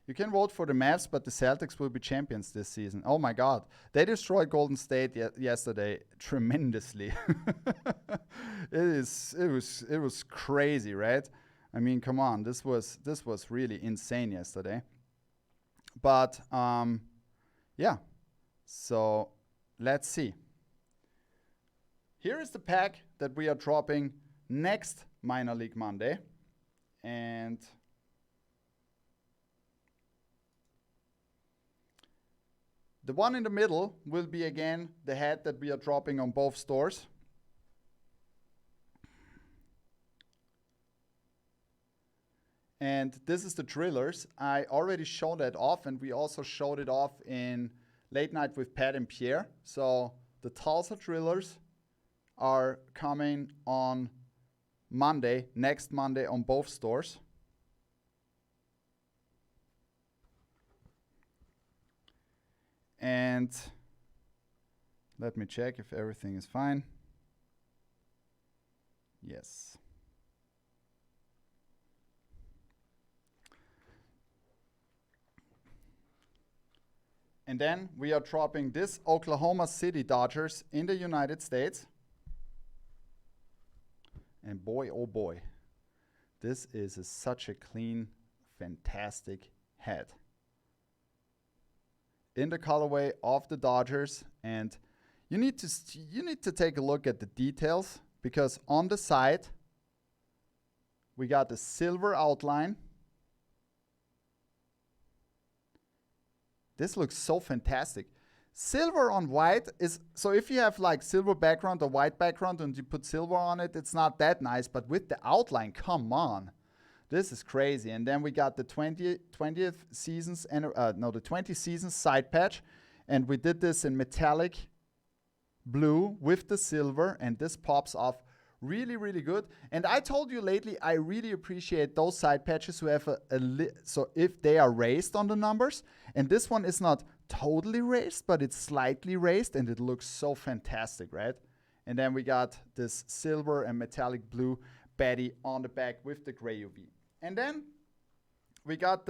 You can vote for the Mavs, but the Celtics will be champions this season. Oh my God, they destroyed Golden State yesterday tremendously. It was crazy, right? I mean, come on, this was really insane yesterday. But yeah, so let's see. Here is the pack that we are dropping next Minor League Monday. And the one in the middle will be again the head that we are dropping on both stores. And this is the Drillers. I already showed that off, and we also showed it off in Late Night with Pat and Pierre. So the Tulsa Drillers are coming on Monday, next Monday on both stores. And let me check if everything is fine. Yes. And then we are dropping this Oklahoma City Dodgers in the United States. And boy, oh boy, this is such a clean, fantastic hat. In the colorway of the Dodgers, and you need to take a look at the details, because on the side we got the silver outline. This looks so fantastic. Silver on white is, so if you have like silver background or white background and you put silver on it, it's not that nice, but with the outline, come on. This is crazy. And then we got the 20th seasons, the 20 seasons side patch, and we did this in metallic blue with the silver, and this pops off really, really good. And I told you lately, I really appreciate those side patches who have so if they are raised on the numbers, and this one is not totally raised, but it's slightly raised, and it looks so fantastic, right? And then we got this silver and metallic blue Betty on the back with the gray UV. And then we got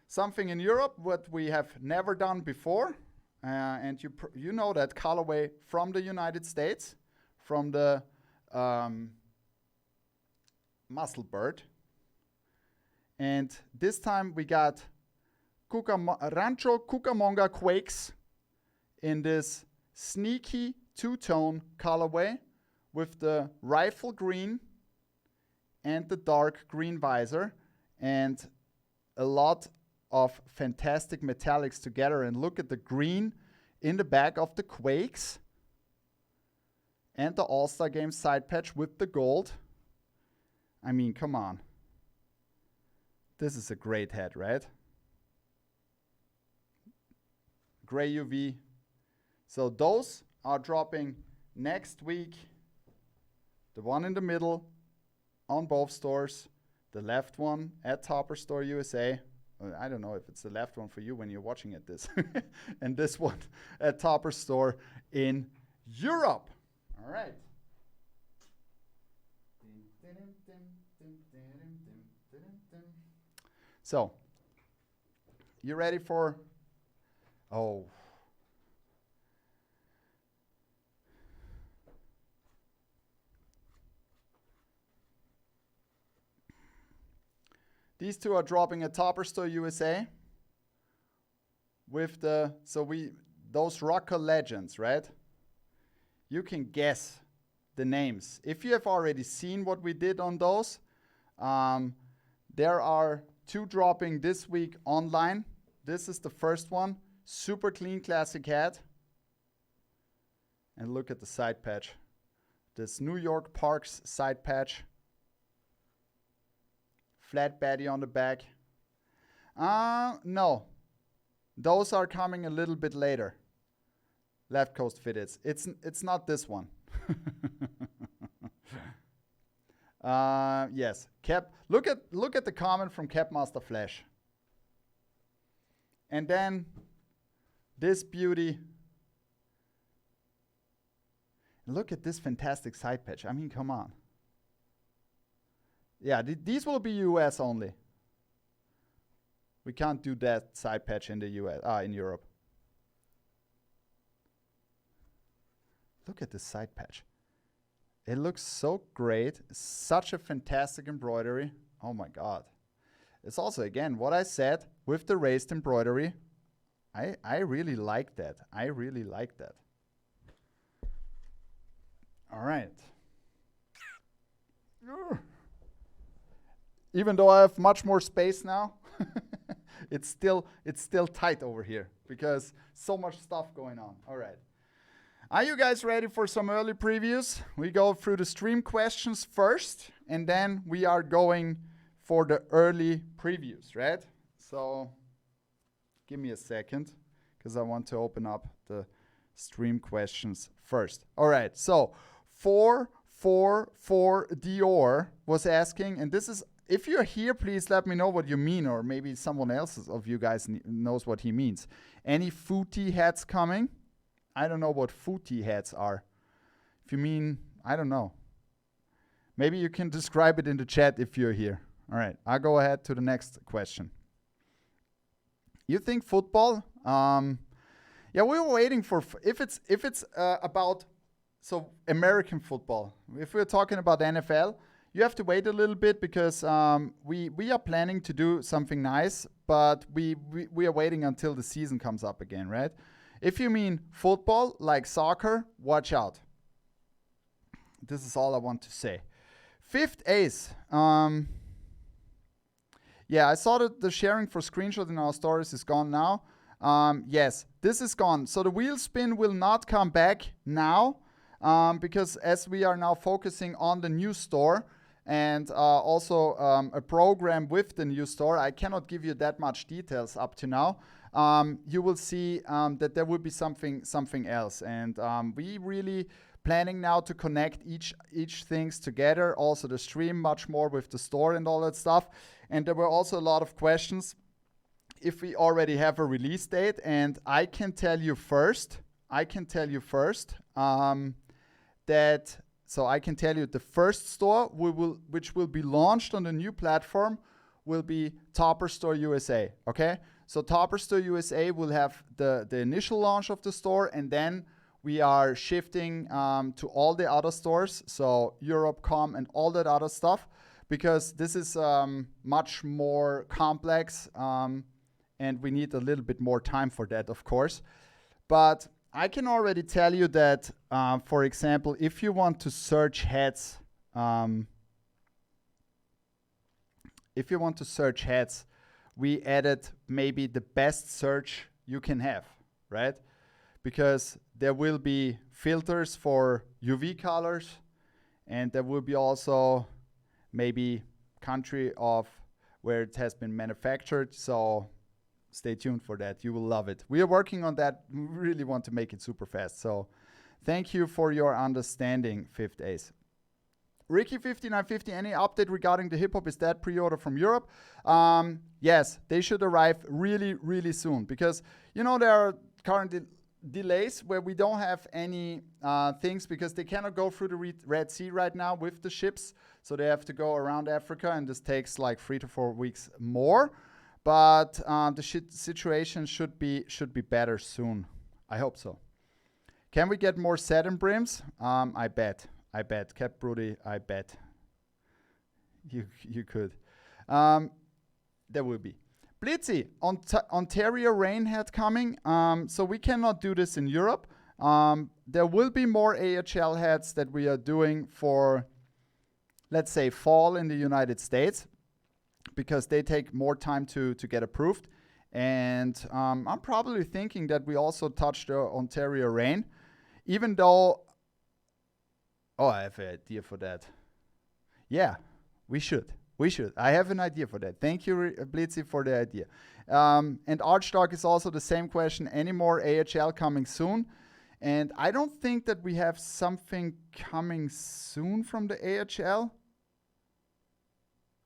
something in Europe what we have never done before, and you know that colorway from the United States, from the Muscle Bird. And this time we got Rancho Cucamonga Quakes in this sneaky two-tone colorway with the rifle green and the dark green visor, and a lot of fantastic metallics together. And look at the green in the back of the Quakes, and the AllStar Game side patch with the gold. I mean, come on. This is a great hat, right? Gray UV. So those are dropping next week. The one in the middle on both stores. The left one at Topper Store USA. I don't know if it's the left one for you when you're watching it this. And this one at Topper Store in Europe. All right. So, you ready for... Oh. These two are dropping at Topper Store USA with those Rocker Legends, right? You can guess the names. If you have already seen what we did on those, there are two dropping this week online. This is the first one. Super clean classic hat. And look at the side patch. This New York Parks side patch. Flat Betty on the back. No. Those are coming a little bit later. Left Coast Fitteds. It's not this one. Yes. Look at the comment from Capmaster Flash. And then this beauty. Look at this fantastic side patch. I mean, come on. Yeah, these will be US only. We can't do that side patch in the US, in Europe. Look at this side patch. It looks so great. Such a fantastic embroidery. Oh my God. It's also, again, what I said with the raised embroidery. I really like that. I really like that. All right. Even though I have much more space now, it's still tight over here because so much stuff going on. All right. Are you guys ready for some early previews? We go through the stream questions first, and then we are going for the early previews, right? So give me a second because I want to open up the stream questions first. All right. So 444 Dior was asking, and this is, if you're here, please let me know what you mean, or maybe someone else of you guys knows what he means. Any Footy hats coming? I don't know what Footy hats are. If you mean, I don't know. Maybe you can describe it in the chat if you're here. All right, I'll go ahead to the next question. You think football? Yeah, we were waiting for if it's about so American football. If we're talking about NFL, you have to wait a little bit because we are planning to do something nice, but we are waiting until the season comes up again, right? If you mean football, like soccer, watch out. This is all I want to say. Fifth Ace. Yeah, I saw that the sharing for screenshot in our stories is gone now. Yes, this is gone. So the wheel spin will not come back now because as we are now focusing on the new store and also a program with the new store, I cannot give you that much details up to now. You will see that there will be something else, and we really planning now to connect each things together. Also the stream much more with the store and all that stuff. And there were also a lot of questions if we already have a release date, and I can tell you first that. So I can tell you the first store which will be launched on the new platform will be Topper Store USA. Okay, so Topper Store USA will have the initial launch of the store, and then we are shifting to all the other stores, so Europe.com and all that other stuff, because this is much more complex and we need a little bit more time for that, of course. But I can already tell you that, for example, if you want to search hats, we added maybe the best search you can have, right? Because there will be filters for UV colors, and there will be also maybe country of where it has been manufactured. So stay tuned for that. You will love it. We are working on that. We really want to make it super fast. So thank you for your understanding, Fifth Ace. Ricky5950, any update regarding the hip hop? Is that pre-order from Europe? Yes, they should arrive really, really soon, because there are currently delays where we don't have any things because they cannot go through the Red Sea right now with the ships. So they have to go around Africa, and this takes like 3 to 4 weeks more. But the situation should be better soon. I hope so. Can we get more satin brims? I bet. Cap Brody, I bet. You could. There will be. Blitzy, Ontario rain hat coming. So we cannot do this in Europe. There will be more AHL hats that we are doing for, let's say, fall in the United States, because they take more time to get approved. And I'm probably thinking that we also touch the Ontario rain, even though, I have an idea for that. Yeah, we should. I have an idea for that. Thank you, Blitzy, for the idea. And Archstock is also the same question. Any more AHL coming soon? And I don't think that we have something coming soon from the AHL.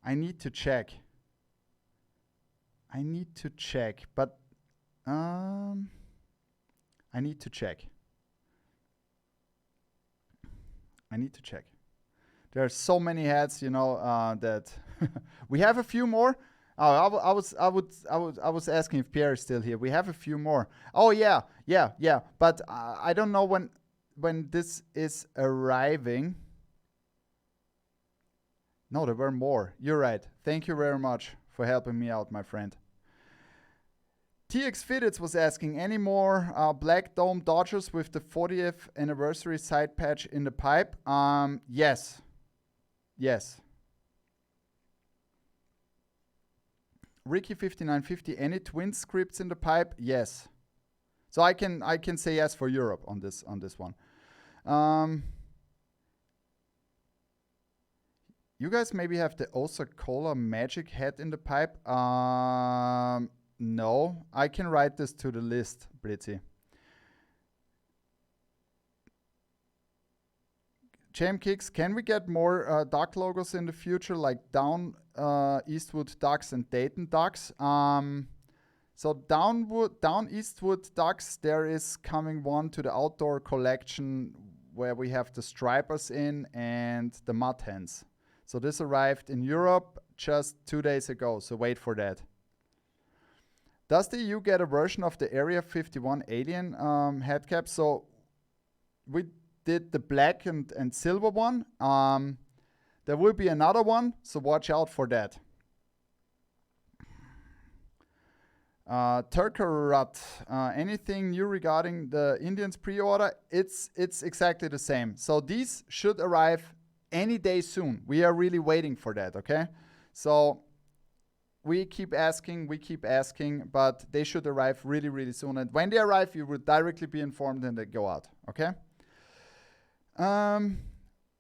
I need to check. But I need to check. There are so many hats, that we have a few more. Oh, I was asking if Pierre is still here. We have a few more. Oh yeah. But I don't know when this is arriving. No, there were more. You're right. Thank you very much for helping me out, my friend. TX Fitteds was asking, any more Black Dome Dodgers with the 40th anniversary side patch in the pipe? Yes. Ricky5950, any twin scripts in the pipe? Yes. So I can say yes for Europe on this one. You guys maybe have the Osa-Cola Magic hat in the pipe? No. I can write this to the list, Blitzy. Jam Kicks, can we get more duck logos in the future, like Down Eastwood Ducks and Dayton Ducks? So Down Eastwood Ducks, there is coming one to the outdoor collection where we have the stripers in and the mud hens. So this arrived in Europe just 2 days ago, so wait for that. Does the EU get a version of the Area 51 alien head cap? So we did the black and silver one. There will be another one, so watch out for that. Turkarat, anything new regarding the Indians pre-order? It's exactly the same. So these should arrive any day soon. We are really waiting for that, okay? So we keep asking, but they should arrive really, really soon. And when they arrive, you will directly be informed and they go out, okay?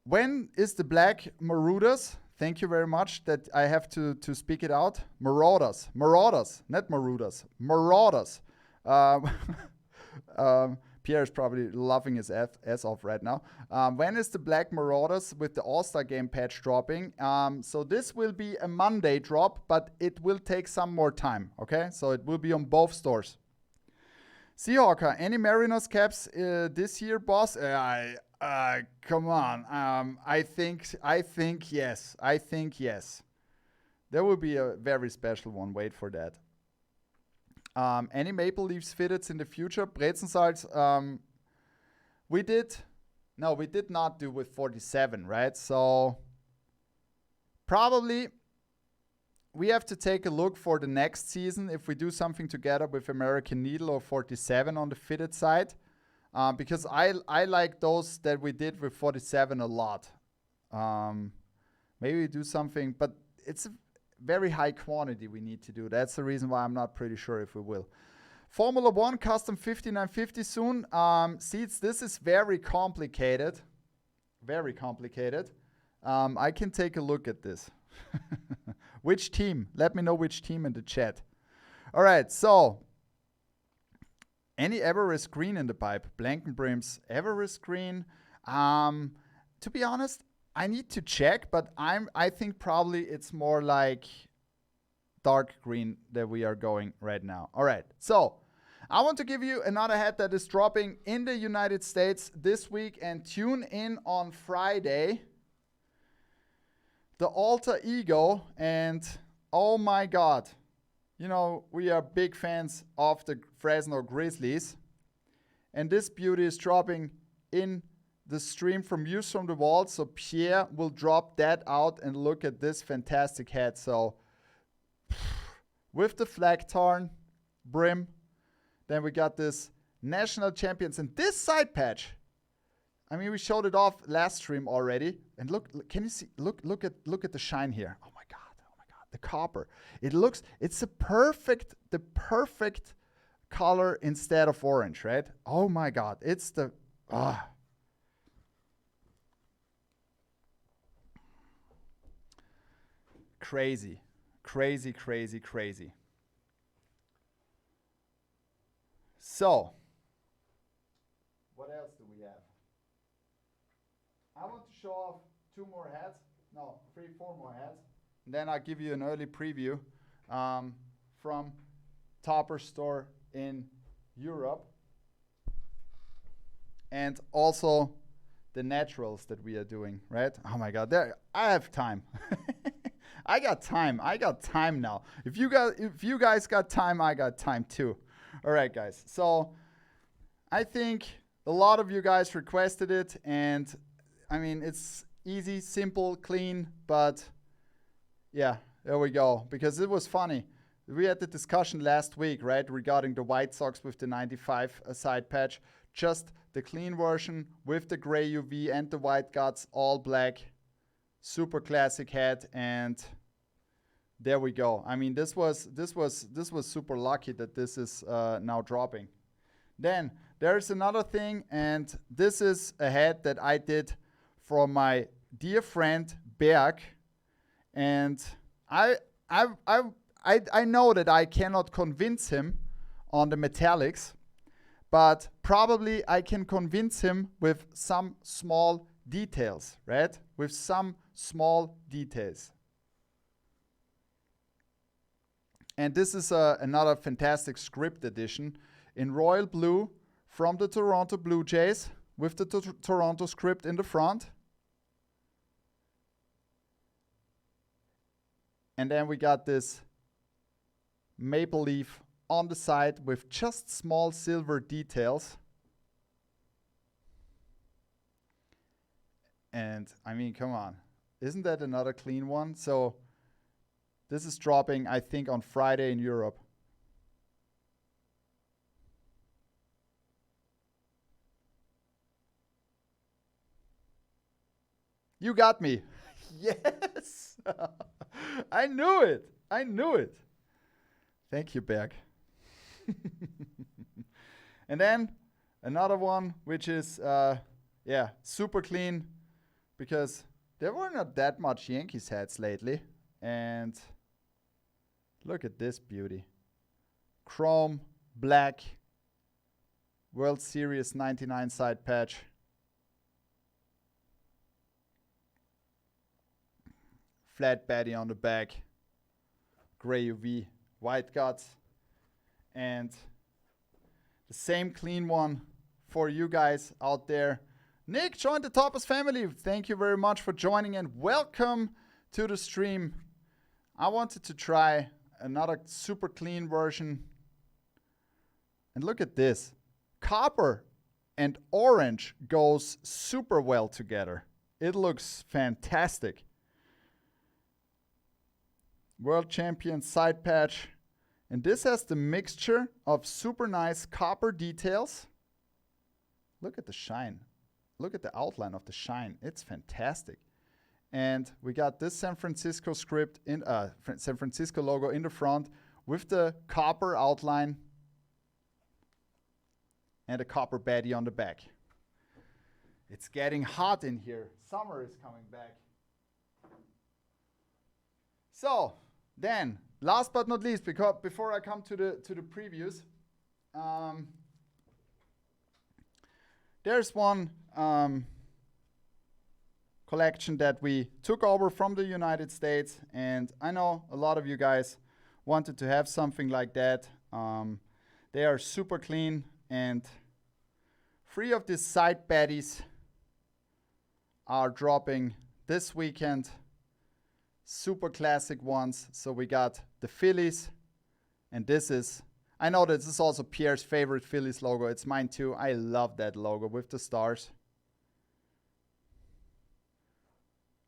When is the Black Marauders? Thank you very much that I have to speak it out. Marauders, not Marauders. Marauders. Pierre is probably laughing his ass off right now. When is the Black Marauders with the AllStar Game patch dropping? So this will be a Monday drop, but it will take some more time, okay? So it will be on both stores. Seahawker, any Mariners caps this year, boss? Come on. I think yes. I think yes. There will be a very special one. Wait for that. Any Maple Leafs fitteds in the future? Brezensalz, we did not do with 47, right? So probably we have to take a look for the next season if we do something together with American Needle or 47 on the fitted side. Because I like those that we did with 47 a lot. Maybe we do something, but it's a very high quantity we need to do. That's the reason why I'm not pretty sure if we will. Formula 1 Custom 5950 soon. Seats, this is very complicated. Very complicated. I can take a look at this. Which team? Let me know which team in the chat. All right, so any Everest green in the pipe? Blankenbrim's Everest green. To be honest, I need to check, but I think probably it's more like dark green that we are going right now. All right, so I want to give you another hat that is dropping in the United States this week, and tune in on Friday. The Alter Ego, and oh my God, you know, we are big fans of the Fresno Grizzlies. And this beauty is dropping in the stream from Views from the Vault. So Pierre will drop that out and look at this fantastic hat. So with the flag tarn brim, then we got this national champions. And this side patch, I mean, we showed it off last stream already. And look, can you see? Look at the shine here. Oh my God. The copper. It's the perfect color instead of orange, right? Oh my God. It's the crazy. So, what else do we have? I want to show off 4 more hats. And then I'll give you an early preview from Topper Store in Europe. And also the naturals that we are doing, right? Oh my God, I have time. I got time now. If you guys got time, I got time too. All right, guys. So I think a lot of you guys requested it, and I mean, it's easy, simple, clean, but yeah, there we go. Because it was funny. We had the discussion last week, right, regarding the White Sox with the 95 side patch. Just the clean version with the gray UV and the white guts, all black. Super classic hat, and there we go. I mean, this was super lucky that this is now dropping. Then there's another thing, and this is a hat that I did for my dear friend Berg, and I know that I cannot convince him on the metallics, but probably I can convince him with some small details, right? With some small details. And this is another fantastic script edition in royal blue from the Toronto Blue Jays with the Toronto script in the front. And then we got this maple leaf on the side with just small silver details. And I mean, come on. Isn't that another clean one? So this is dropping, I think, on Friday in Europe. You got me. Yes. I knew it. I knew it. Thank you, Berg. And then another one, which is, super clean, because there were not that much Yankees hats lately. And look at this beauty. Chrome, black, World Series 99 side patch. Flat baddie on the back, gray UV, white guts, and the same clean one for you guys out there. Nick joined the Toppers family. Thank you very much for joining and welcome to the stream. I wanted to try another super clean version. And look at this. Copper and orange goes super well together. It looks fantastic. World Champion side patch. And this has the mixture of super nice copper details. Look at the shine. Look at the outline of the shine. It's fantastic. And we got this San Francisco script in San Francisco logo in the front with the copper outline and a copper baddie on the back. It's getting hot in here. Summer is coming back. So then, last but not least, because before I come to the previews, there's one collection that we took over from the United States, and I know a lot of you guys wanted to have something like that. They are super clean, and 3 of these side baddies are dropping this weekend. Super classic ones. So we got the Phillies, and this is, I know that this is also Pierre's favorite Phillies logo. It's mine too. I love that logo with the stars.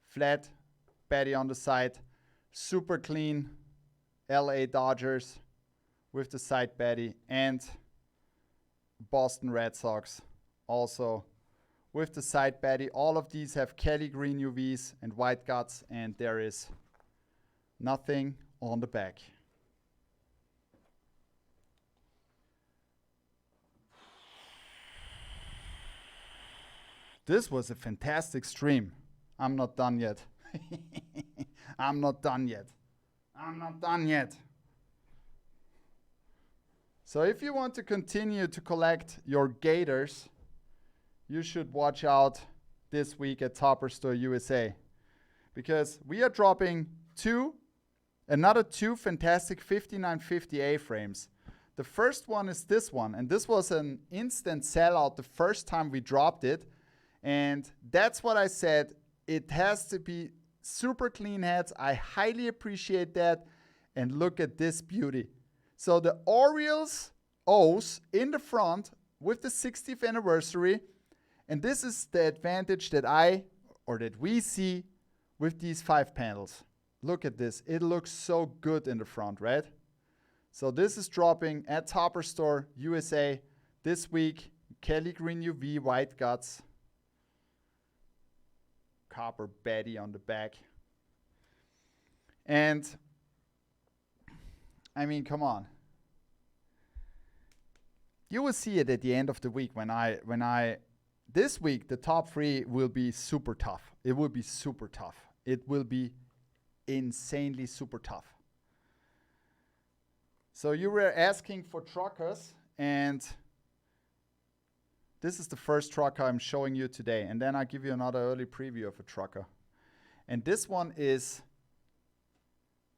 Flat baddie on the side. Super clean LA Dodgers with the side baddie, and Boston Red Sox also with the side baddie. All of these have Kelly green UVs and white guts, and there is nothing on the back. This was a fantastic stream. I'm not done yet. I'm not done yet. I'm not done yet. So if you want to continue to collect your Gators, you should watch out this week at Topper Store USA, because we are dropping another two fantastic 5950 A-frames. The first one is this one, and this was an instant sellout the first time we dropped it, and that's what I said. It has to be super clean heads. I highly appreciate that, and look at this beauty. So the Orioles O's in the front with the 60th anniversary. And this is the advantage that we see with these 5 panels. Look at this. It looks so good in the front, right? So this is dropping at Topper Store USA this week. Kelly green UV, white guts. Copper baddie on the back. And I mean, come on. You will see it at the end of the week this week, the top 3 will be super tough. It will be super tough. It will be insanely super tough. So you were asking for truckers, and this is the first trucker I'm showing you today. And then I'll give you another early preview of a trucker. And this one is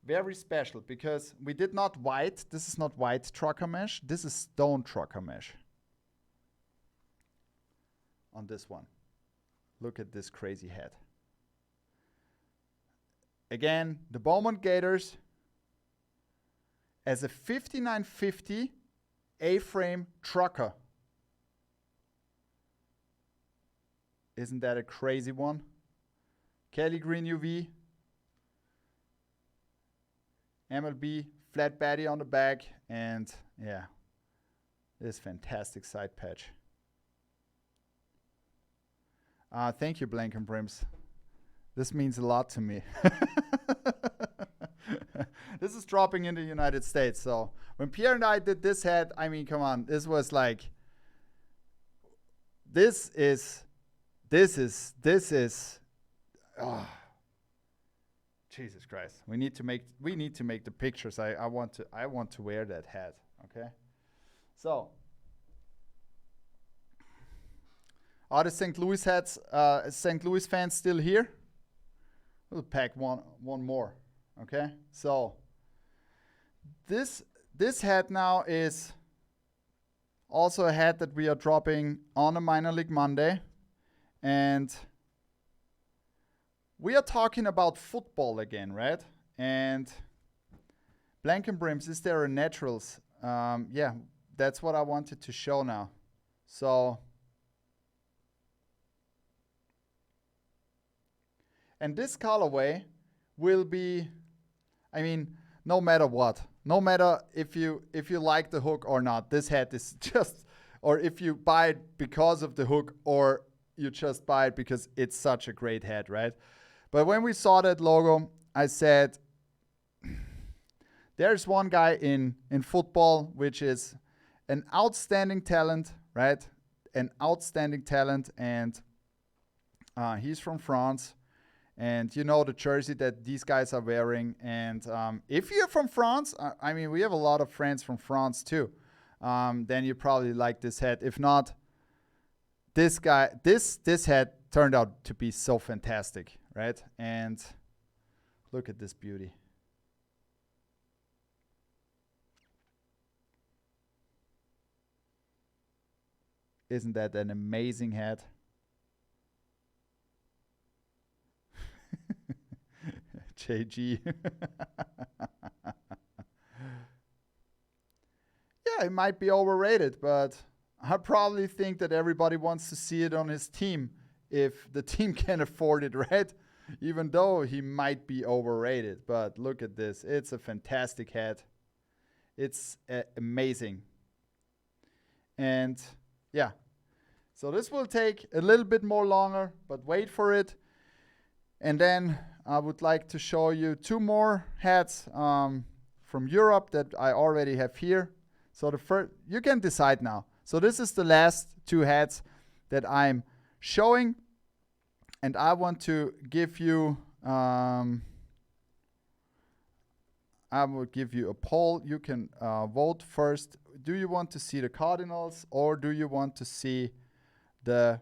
very special because we did not white. This is not white trucker mesh. This is stone trucker mesh. On this one. Look at this crazy head. Again, the Beaumont Gators as a 5950 A-frame trucker. Isn't that a crazy one? Kelly Green UV. MLB flat baddie on the back, and yeah, this fantastic side patch. Thank you, Blank and Brims. This means a lot to me. This is dropping in the United States. So when Pierre and I did this hat, I mean, come on, this was like, this is, oh, Jesus Christ. We need to make the pictures. I want to wear that hat. Okay. So, are the St. Louis hats, St. Louis fans still here? We'll pack one more. Okay. So, this hat now is also a hat that we are dropping on a minor league Monday, and we are talking about football again, right? And Blank and Brims, is there a naturals? Yeah, that's what I wanted to show now. So, and this colorway will be, I mean, no matter what, no matter if you like the hook or not, this hat is just, or if you buy it because of the hook, or you just buy it because it's such a great hat, right? But when we saw that logo, I said, there's one guy in football which is an outstanding talent, right? An outstanding talent, and he's from France. And you know the jersey that these guys are wearing. And if you're from France, I mean, we have a lot of friends from France too. Then you probably like this hat. If not, this hat turned out to be so fantastic, right? And look at this beauty. Isn't that an amazing hat? JG. Yeah, it might be overrated, but I probably think that everybody wants to see it on his team if the team can afford it, right? Even though he might be overrated. But look at this. It's a fantastic hat. It's amazing. And yeah, so this will take a little bit more longer, but wait for it. And then I would like to show you two more hats from Europe that I already have here. So the first, you can decide now. So this is the last two hats that I'm showing, and I want to give you, I will give you a poll. You can vote first. Do you want to see the Cardinals, or do you want to see the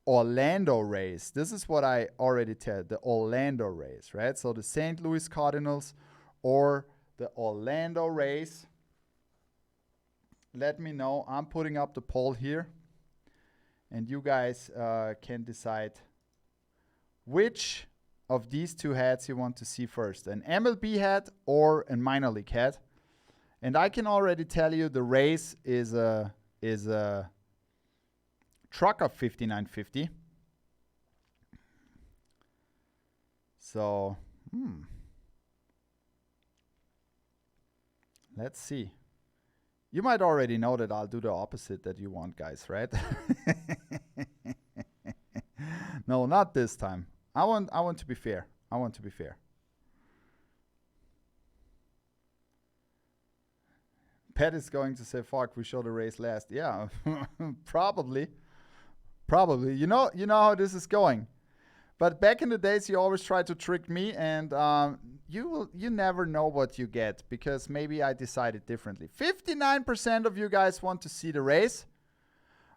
Orlando Rays? This is what I already said, the Orlando Rays, right? So the St. Louis Cardinals or the Orlando Rays. Let me know. I'm putting up the poll here, and you guys can decide which of these two hats you want to see first, an MLB hat or a minor league hat. And I can already tell you the Rays is a Trucker 5950. So, let's see. You might already know that I'll do the opposite that you want, guys, right? No, not this time. I want to be fair. I want to be fair. Pat is going to say, "Fuck, we show the race last." Yeah, probably. You know how this is going. But back in the days, you always try to trick me, and you never know what you get, because maybe I decided differently. 59% of you guys want to see the race.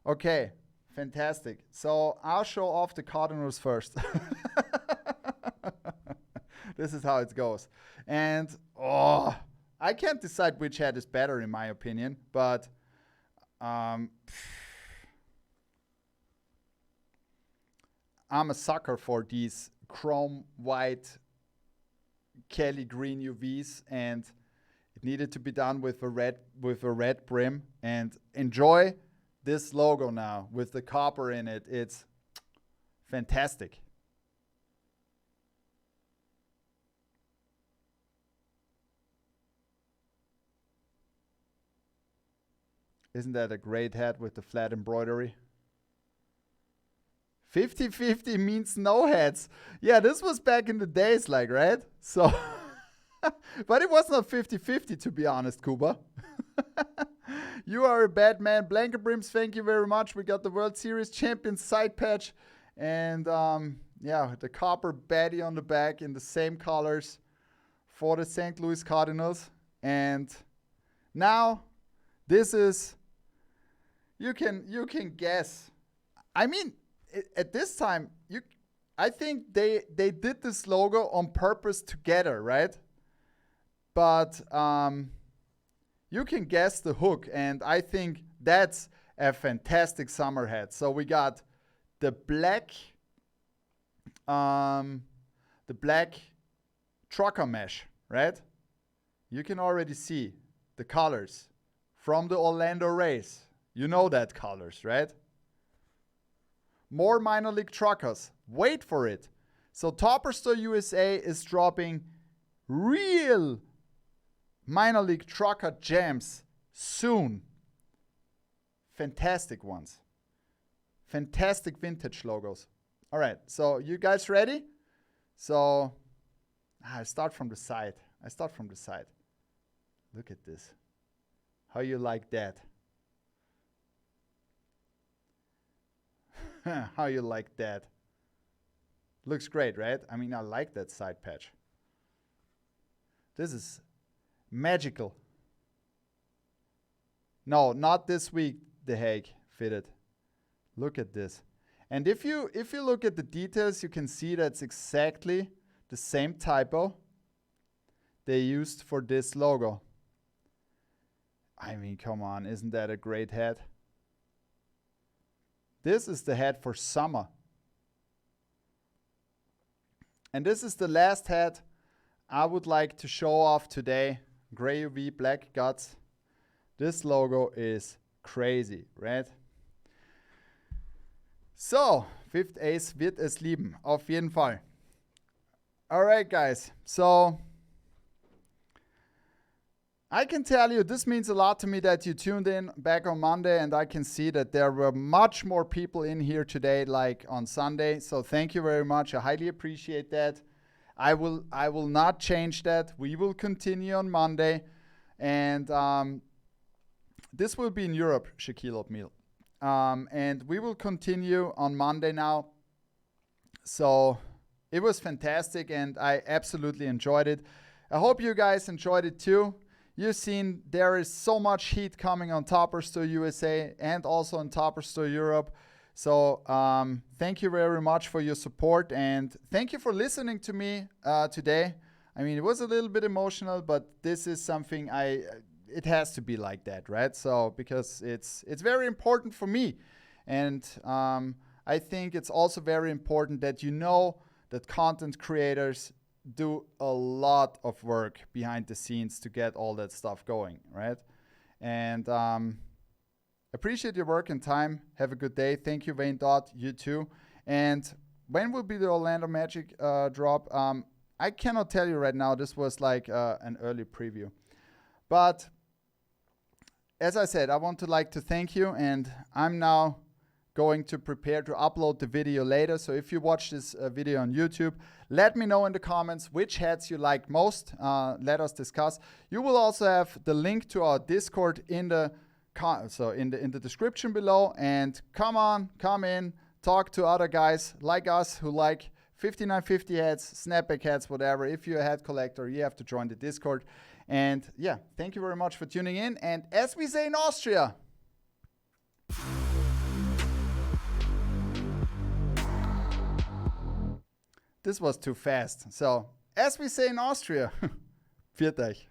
Okay, fantastic. So I'll show off the Cardinals first. This is how it goes. And I can't decide which hat is better in my opinion, but I'm a sucker for these chrome white Kelly green UVs, and it needed to be done with a red brim. And enjoy this logo now with the copper in it. It's fantastic. Isn't that a great hat with the flat embroidery? 50-50 means no hats. Yeah, this was back in the days, like, right? So, but it was not 50-50, to be honest, Kuba. You are a bad man. Blanket Brims, thank you very much. We got the World Series champion side patch. And, yeah, the copper baddie on the back in the same colors for the St. Louis Cardinals. And now, this is, you can guess. I mean, at this time, I think they did this logo on purpose together, right? But you can guess the hook, and I think that's a fantastic summer hat. So we got the black trucker mesh, right? You can already see the colors from the Orlando Rays. You know that colors, right? More minor league truckers. Wait for it. So Topper Store USA is dropping real minor league trucker gems soon. Fantastic ones. Fantastic vintage logos. All right, so you guys ready? So I start from the side. Look at this. How you like that? How you like that? Looks great, right? I mean, I like that side patch. This is magical. No, not this week, The Hague fitted. Look at this. And if you look at the details, you can see that's exactly the same typo they used for this logo. I mean, come on, isn't that a great hat? This is the hat for summer. And this is the last hat I would like to show off today. Gray UV, black guts. This logo is crazy, right? So, Fifth Ace wird es lieben. Auf jeden Fall. Alright, guys. So, I can tell you, this means a lot to me that you tuned in back on Monday, and I can see that there were much more people in here today like on Sunday. So thank you very much. I highly appreciate that. I will not change that. We will continue on Monday. And this will be in Europe, Shaquille O'Neal. And we will continue on Monday now. So it was fantastic, and I absolutely enjoyed it. I hope you guys enjoyed it too. You've seen there is so much heat coming on Topper Store USA and also on Topper Store Europe. So thank you very much for your support, and thank you for listening to me today. I mean, it was a little bit emotional, but this is something it has to be like that, right? So because it's very important for me, and I think it's also very important that you know that content creators do a lot of work behind the scenes to get all that stuff going, right? And appreciate your work and time. Have a good day. Thank you, Wayne Dodd. You too. And when will be the Orlando Magic drop? I cannot tell you right now. This was like an early preview. But as I said, I want to thank you, and I'm now going to prepare to upload the video later. So if you watch this video on YouTube, let me know in the comments which hats you like most. Let us discuss. You will also have the link to our Discord in the description below. And come in, talk to other guys like us who like 5950 hats, snapback hats, whatever. If you're a hat collector, you have to join the Discord. And yeah, thank you very much for tuning in. And as we say in Austria, this was too fast. So, as we say in Austria, pfiat euch.